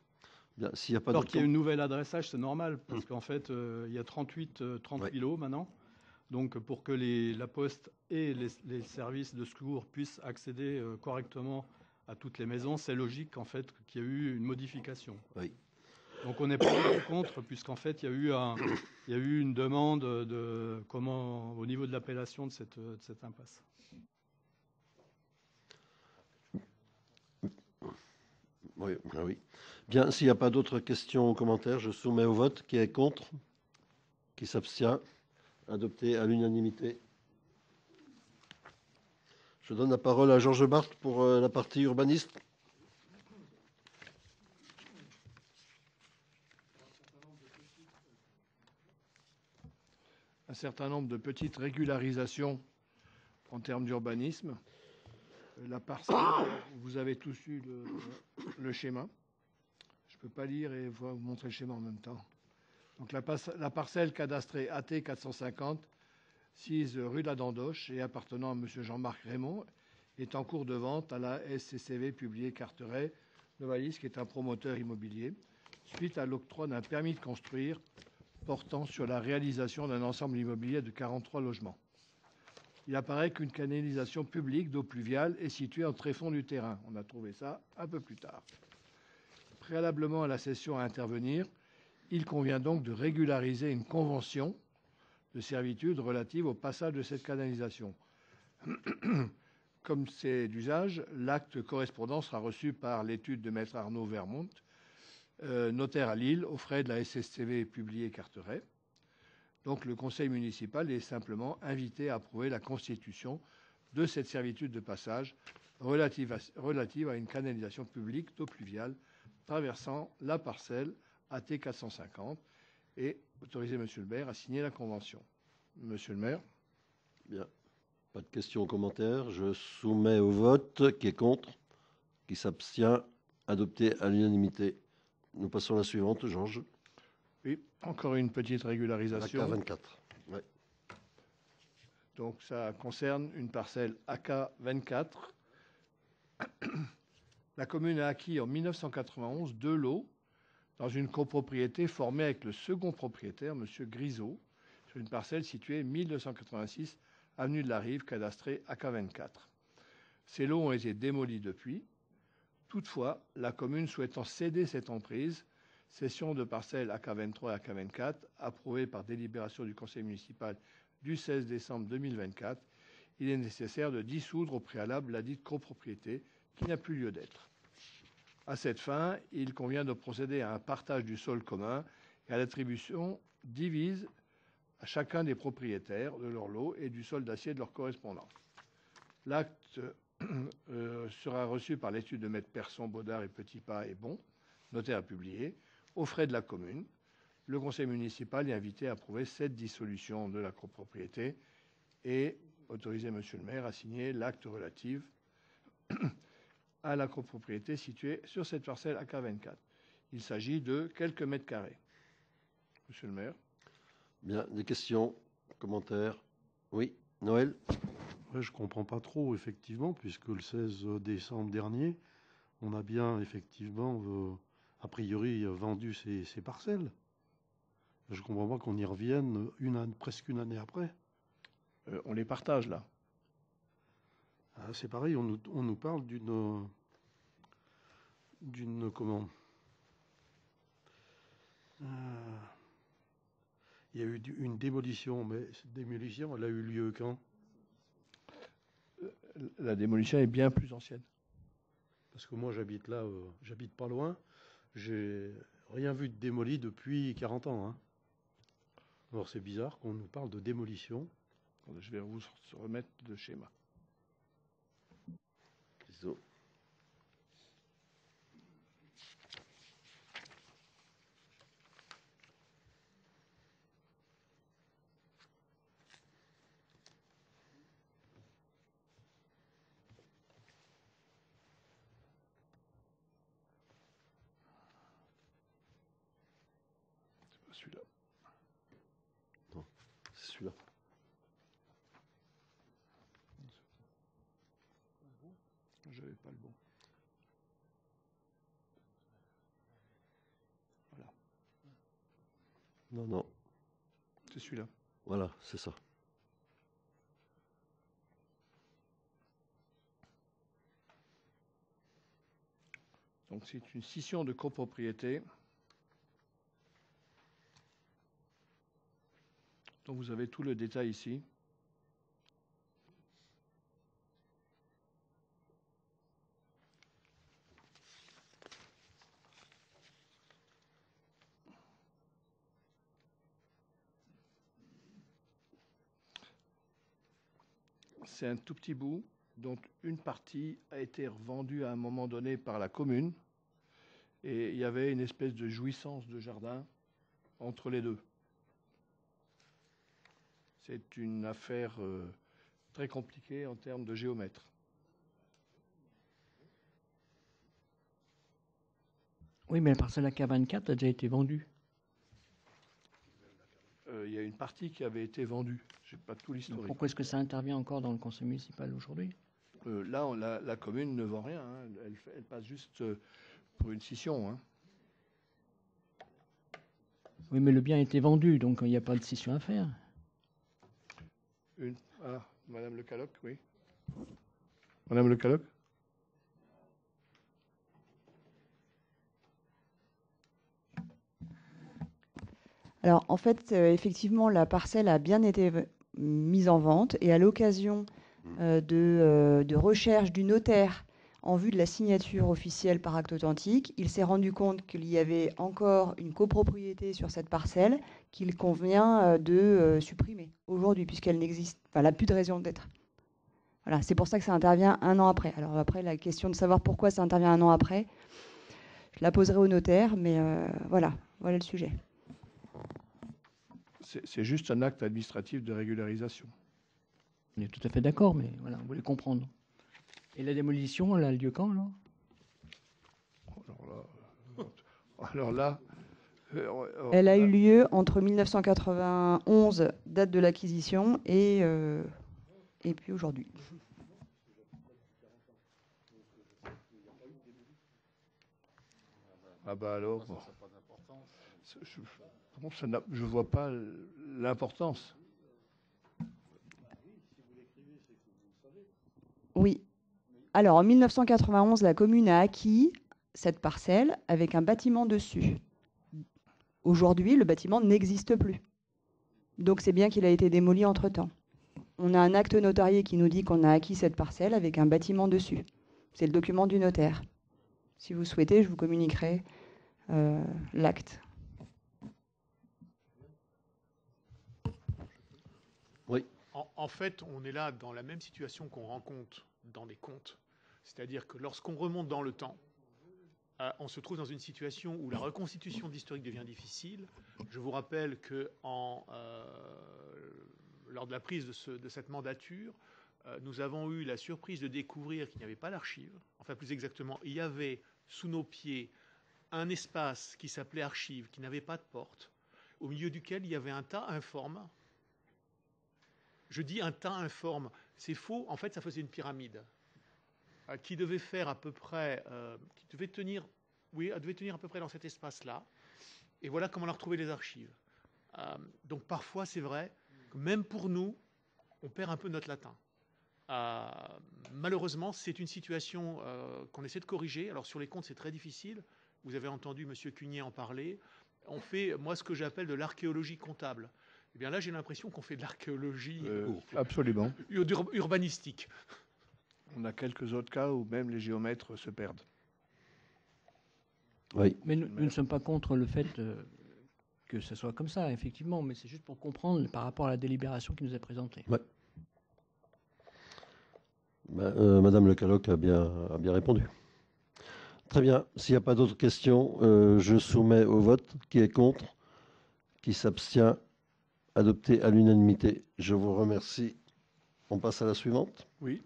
Bien, s'il y a pas alors qu'il y a une nouvelle adressage, c'est normal, parce qu'en fait, il y a 38 lots maintenant. Donc, pour que la Poste et les services de secours puissent accéder correctement à toutes les maisons, c'est logique, en fait, qu'il y a eu une modification. Oui. Donc, on n'est pas contre, puisqu'en fait, il y a eu une demande au niveau de l'appellation de cette impasse. Oui. Bien, s'il n'y a pas d'autres questions ou commentaires, je soumets au vote. Qui est contre? Qui s'abstient? Adopté à l'unanimité. Je donne la parole à Georges Barthes pour la partie urbaniste. Un certain nombre de petites régularisations en termes d'urbanisme. La parcelle, vous avez tous eu le schéma. Je ne peux pas lire et vous montrer le schéma en même temps. Donc la parcelle cadastrée AT 450, 6 rue de la Dandoche et appartenant à M. Jean-Marc Raymond, est en cours de vente à la SCCV publiée Carteret Novalis, qui est un promoteur immobilier, suite à l'octroi d'un permis de construire portant sur la réalisation d'un ensemble immobilier de 43 logements. il apparaît qu'une canalisation publique d'eau pluviale est située en tréfonds du terrain. On a trouvé ça un peu plus tard. Préalablement à la cession à intervenir, il convient donc de régulariser une convention de servitude relative au passage de cette canalisation. Comme c'est d'usage, l'acte correspondant sera reçu par l'étude de maître Arnaud Vermont, notaire à Lille, aux frais de la SSTV publiée Carteret. Donc le conseil municipal est simplement invité à approuver la constitution de cette servitude de passage relative à une canalisation publique d'eau pluviale traversant la parcelle AT 450 et autoriser Monsieur le maire à signer la convention. Monsieur le maire. Bien. Pas de questions ou commentaires. Je soumets au vote. Qui est contre? Qui s'abstient? Adopté à l'unanimité. Nous passons à la suivante, Georges. Oui, encore une petite régularisation. AK 24. Ouais. Donc ça concerne une parcelle AK 24. La commune a acquis en 1991 2 lots dans une copropriété formée avec le second propriétaire, M. Grisot, sur une parcelle située 1286 avenue de la Rive, cadastrée AK 24. Ces lots ont été démolis depuis. Toutefois, la commune souhaitant céder cette emprise, cession de parcelles AK 23 et AK 24, approuvée par délibération du conseil municipal du 16 décembre 2024, il est nécessaire de dissoudre au préalable ladite copropriété qui n'a plus lieu d'être. À cette fin, il convient de procéder à un partage du sol commun et à l'attribution divise à chacun des propriétaires de leur lot et du sol d'acier de leur correspondant. L'acte sera reçu par l'étude de maître Persson, Baudard et Petitpas et Bon, notaire à publier, aux frais de la commune. Le conseil municipal est invité à approuver cette dissolution de la copropriété et autoriser monsieur le maire à signer l'acte relatif à la copropriété située sur cette parcelle AK 24. Il s'agit de quelques mètres carrés. Monsieur le maire. Bien, des questions, commentaires? Oui, Noël? Ouais, je ne comprends pas trop, effectivement, puisque le 16 décembre dernier, on a bien, effectivement, a priori, vendu ces parcelles. Je ne comprends pas qu'on y revienne presque une année après. On les partage, là. Ah, c'est pareil, on nous parle d'une comment il y a eu une démolition, mais cette démolition, elle a eu lieu quand? La démolition est bien plus ancienne. Parce que moi, j'habite là, j'habite pas loin. J'ai rien vu de démoli depuis 40 ans. Hein. Alors c'est bizarre qu'on nous parle de démolition. Je vais vous remettre le schéma. Bisous. Celui-là. Non, c'est celui-là. Je n'avais pas le bon. Voilà. Non, non. C'est celui-là. Voilà, c'est ça. Donc c'est une scission de copropriété. Donc vous avez tout le détail ici. C'est un tout petit bout, dont une partie a été revendue à un moment donné par la commune. Et il y avait une espèce de jouissance de jardin entre les deux. C'est une affaire très compliquée en termes de géomètre. Oui, mais la parcelle AK 24 a déjà été vendue. Il y a une partie qui avait été vendue. Je n'ai pas tout l'historique. Pourquoi est-ce que ça intervient encore dans le conseil municipal aujourd'hui? Là, la commune ne vend rien. Hein. Elle passe juste pour une scission. Hein. Oui, mais le bien a été vendu, donc il n'y a pas de scission à faire. Madame Le Caloc, oui. Madame Le Caloc. Alors, en fait, effectivement, la parcelle a bien été mise en vente et à l'occasion de recherche du notaire en vue de la signature officielle par acte authentique, il s'est rendu compte qu'il y avait encore une copropriété sur cette parcelle qu'il convient de supprimer aujourd'hui, puisqu'elle n'existe, enfin, elle n'a plus de raison d'être. Voilà, c'est pour ça que ça intervient un an après. Alors après, la question de savoir pourquoi ça intervient un an après, je la poserai au notaire, mais voilà le sujet. C'est juste un acte administratif de régularisation. On est tout à fait d'accord, mais voilà, on voulait comprendre. Et la démolition, elle a lieu quand, là? Alors là, elle a eu lieu entre 1991, date de l'acquisition, et puis aujourd'hui. Ah bah alors, je ne vois pas l'importance. Oui. Alors, en 1991, la commune a acquis cette parcelle avec un bâtiment dessus. Aujourd'hui, le bâtiment n'existe plus. Donc, c'est bien qu'il a été démoli entre-temps. On a un acte notarié qui nous dit qu'on a acquis cette parcelle avec un bâtiment dessus. C'est le document du notaire. Si vous souhaitez, je vous communiquerai l'acte. Oui. En fait, on est là dans la même situation qu'on rencontre dans les comptes. C'est-à-dire que lorsqu'on remonte dans le temps, on se trouve dans une situation où la reconstitution d'historique devient difficile. Je vous rappelle que lors de la prise de cette mandature, nous avons eu la surprise de découvrir qu'il n'y avait pas d'archives. Enfin, plus exactement, il y avait sous nos pieds un espace qui s'appelait archives, qui n'avait pas de porte, au milieu duquel il y avait un tas informe. Je dis un tas informe, c'est faux, en fait ça faisait une pyramide qui devait faire à peu près, qui devait tenir, oui, elle devait tenir à peu près dans cet espace-là. Et voilà comment on a retrouvé les archives. Donc parfois c'est vrai que même pour nous, on perd un peu notre latin. Malheureusement, c'est une situation qu'on essaie de corriger. Alors sur les comptes, c'est très difficile. Vous avez entendu M. Cugnier en parler. On fait, moi, ce que j'appelle de l'archéologie comptable. Eh bien là, j'ai l'impression qu'on fait de l'archéologie absolument urbanistique. On a quelques autres cas où même les géomètres se perdent. Oui. Mais nous ne sommes pas contre le fait que ce soit comme ça, effectivement, mais c'est juste pour comprendre par rapport à la délibération qui nous est présentée. Ouais. Madame Le Caloc a bien répondu. Très bien. S'il n'y a pas d'autres questions, je soumets au vote. Qui est contre? Qui s'abstient? Adopté à l'unanimité. Je vous remercie. On passe à la suivante. Oui.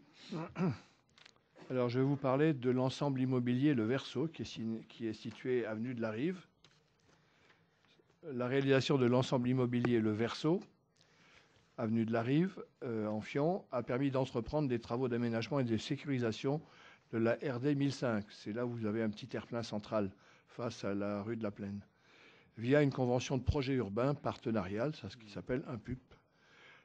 Alors, je vais vous parler de l'ensemble immobilier Le Verseau, qui est situé avenue de la Rive. La réalisation de l'ensemble immobilier Le Verseau, avenue de la Rive, en Fion, a permis d'entreprendre des travaux d'aménagement et de sécurisation de la RD 1005. C'est là où vous avez un petit terre-plein central face à la rue de la Plaine, via une convention de projet urbain partenarial, c'est ce qui s'appelle un PUP.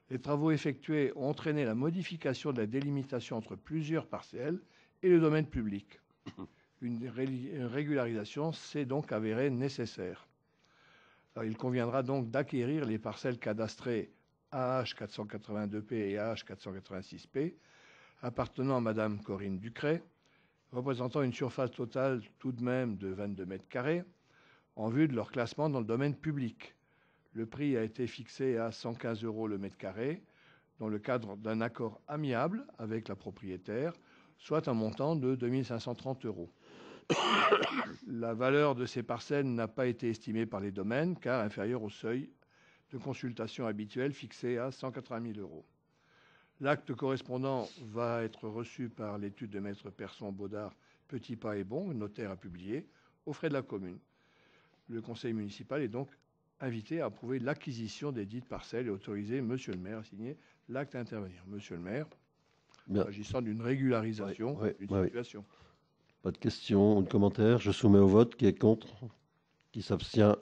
Les travaux effectués ont entraîné la modification de la délimitation entre plusieurs parcelles et le domaine public. Une régularisation s'est donc avérée nécessaire. Alors, il conviendra donc d'acquérir les parcelles cadastrées AH 482P et AH 486P, appartenant à Madame Corinne Ducret, représentant une surface totale tout de même de 22 mètres carrés, en vue de leur classement dans le domaine public. Le prix a été fixé à 115 € le mètre carré, dans le cadre d'un accord amiable avec la propriétaire, soit un montant de 2 530 €. La valeur de ces parcelles n'a pas été estimée par les domaines, car inférieure au seuil de consultation habituel fixé à 180 000 €. L'acte correspondant va être reçu par l'étude de maître Persson, Baudard, Petitpas et Bon, notaire à publier, aux frais de la commune. Le conseil municipal est donc invité à approuver l'acquisition des dites parcelles et autoriser Monsieur le maire à signer l'acte à intervenir. Monsieur le maire, s'agissant d'une régularisation d'une situation. Pas de questions ou de commentaires. Je soumets au vote. Qui est contre? Qui s'abstient?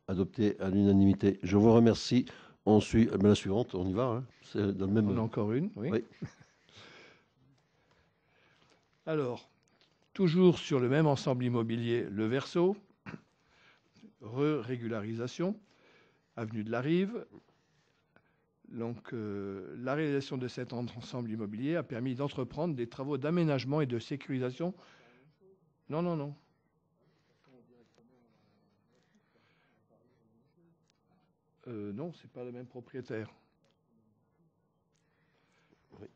Adopté à l'unanimité. Je vous remercie. Ensuite, la suivante, on y va. Hein. C'est dans le même... On a encore une, oui. Oui. Alors, toujours sur le même ensemble immobilier, le Verseau, régularisation, avenue de la Rive. Donc, la réalisation de cet ensemble immobilier a permis d'entreprendre des travaux d'aménagement et de sécurisation. Non. Non, c'est pas le même propriétaire. Oui.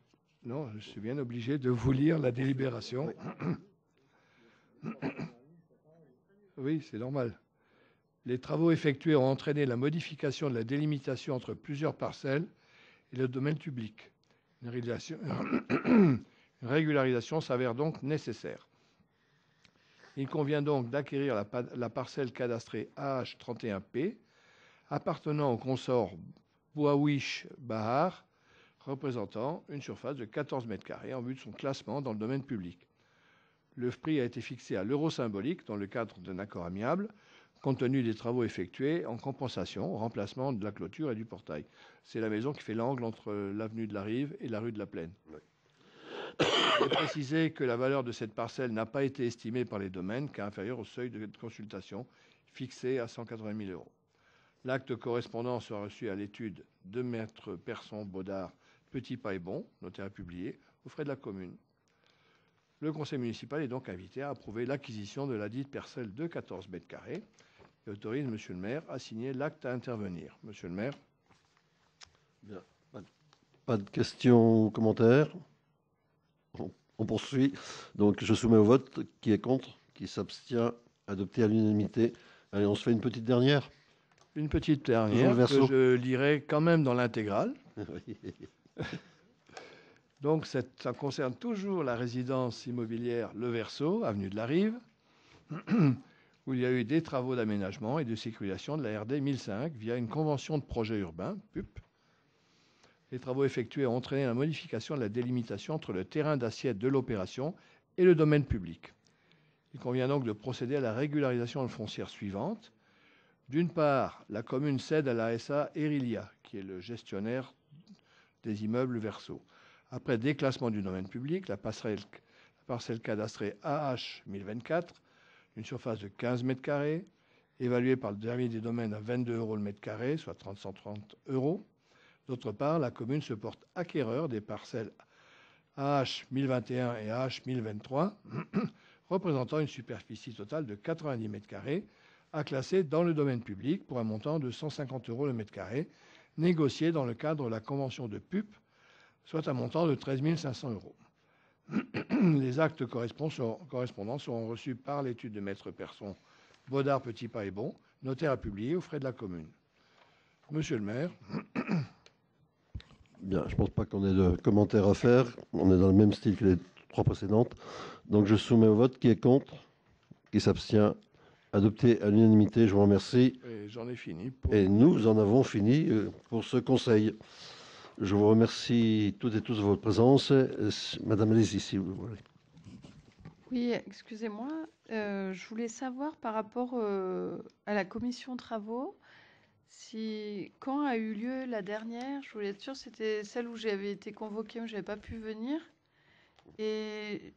Non, je suis bien obligé de vous lire la délibération. Oui, oui, c'est normal. Les travaux effectués ont entraîné la modification de la délimitation entre plusieurs parcelles et le domaine public. Une régularisation s'avère donc nécessaire. Il convient donc d'acquérir la parcelle cadastrée AH31P appartenant au consort Bouawish Bahar, représentant une surface de 14 m² en vue de son classement dans le domaine public. Le prix a été fixé à l'euro symbolique dans le cadre d'un accord amiable, compte tenu des travaux effectués en compensation au remplacement de la clôture et du portail. C'est la maison qui fait l'angle entre l'avenue de la Rive et la rue de la Plaine. Oui. Il est précisé que la valeur de cette parcelle n'a pas été estimée par les domaines qu'à inférieure au seuil de consultation fixé à 180 000 €. L'acte correspondant sera reçu à l'étude de maître Persson Baudard Petit Paillebon, notaire publié, aux frais de la commune. Le conseil municipal est donc invité à approuver l'acquisition de la dite parcelle de 14 m² et autorise monsieur le maire à signer l'acte à intervenir. Monsieur le maire. Bien. Pas de questions ou commentaires. On poursuit. Donc je soumets au vote. Qui est contre? Qui s'abstient? Adopté à l'unanimité. Allez, on se fait une petite dernière. Une petite dernière que je lirai quand même dans l'intégrale. Oui. Donc ça concerne toujours la résidence immobilière Le Verseau, avenue de la Rive, où il y a eu des travaux d'aménagement et de sécurisation de la RD 1005 via une convention de projet urbain, PUP. Les travaux effectués ont entraîné la modification de la délimitation entre le terrain d'assiette de l'opération et le domaine public. Il convient donc de procéder à la régularisation foncière suivante. D'une part, la commune cède à la SA Erilia, qui est le gestionnaire des immeubles Verseau. Après déclassement du domaine public, la parcelle cadastrée AH 1024, une surface de 15 m², évaluée par le dernier des domaines à 22 € le mètre carré, soit 130 €. D'autre part, la commune se porte acquéreur des parcelles AH 1021 et AH 1023, représentant une superficie totale de 90 m², à classer dans le domaine public pour un montant de 150 € le mètre carré, négocié dans le cadre de la convention de PUP, soit un montant de 13 500 €. Les actes correspondants seront reçus par l'étude de maître Persson Baudard Petit Paillebon, notaire à publier aux frais de la commune. Monsieur le maire. Bien, je ne pense pas qu'on ait de commentaires à faire. On est dans le même style que les trois précédentes. Donc je soumets au vote. Qui est contre? Qui s'abstient? Adopté à l'unanimité, je vous remercie. Et j'en ai fini. Et nous en avons fini pour ce conseil. Je vous remercie toutes et tous de votre présence. Madame, allez-y si vous voulez. Oui, excusez-moi. Je voulais savoir par rapport à la commission travaux, quand a eu lieu la dernière. Je voulais être sûre, c'était celle où j'avais été convoquée, où je n'avais pas pu venir. Et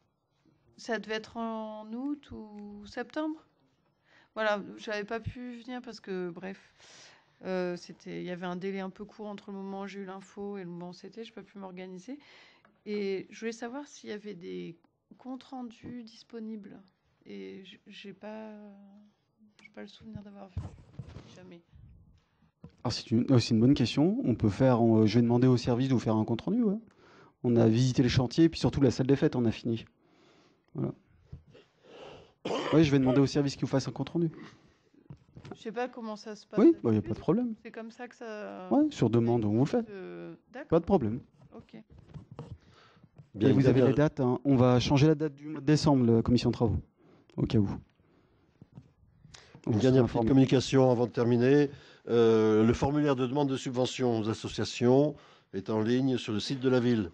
ça devait être en août ou septembre. Voilà, je n'avais pas pu venir parce que, bref, il y avait un délai un peu court entre le moment où j'ai eu l'info et le moment où c'était. Je n'ai pas pu m'organiser. Et je voulais savoir s'il y avait des comptes rendus disponibles. Et je n'ai pas le souvenir d'avoir vu. Jamais. Alors c'est une bonne question. On peut faire. Je vais demander au service de vous faire un compte rendu. Ouais. On a visité les chantiers, puis surtout la salle des fêtes, on a fini. Voilà. Oui, je vais demander au service qu'il vous fasse un compte rendu. Je sais pas comment ça se passe. Oui, il n'y a pas de problème. C'est comme ça que ça. Oui, sur demande, on vous le fait. Pas de problème. Ok. Bien, et vous avez les dates. Hein. On va changer la date du mois de décembre, la commission de travaux, au cas où. Une dernière petite communication avant de terminer. Le formulaire de demande de subvention aux associations est en ligne sur le site de la ville.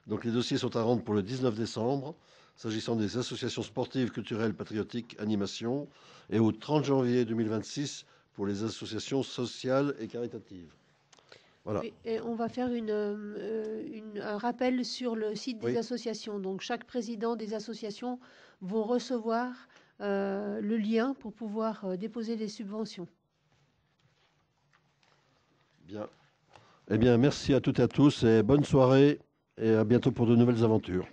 Donc les dossiers sont à rendre pour le 19 décembre, s'agissant des associations sportives, culturelles, patriotiques, animations, et au 30 janvier 2026 pour les associations sociales et caritatives. Voilà. Oui, et on va faire un rappel sur le site des associations. Donc, chaque président des associations vont recevoir le lien pour pouvoir déposer les subventions. Bien. Eh bien, merci à toutes et à tous et bonne soirée et à bientôt pour de nouvelles aventures.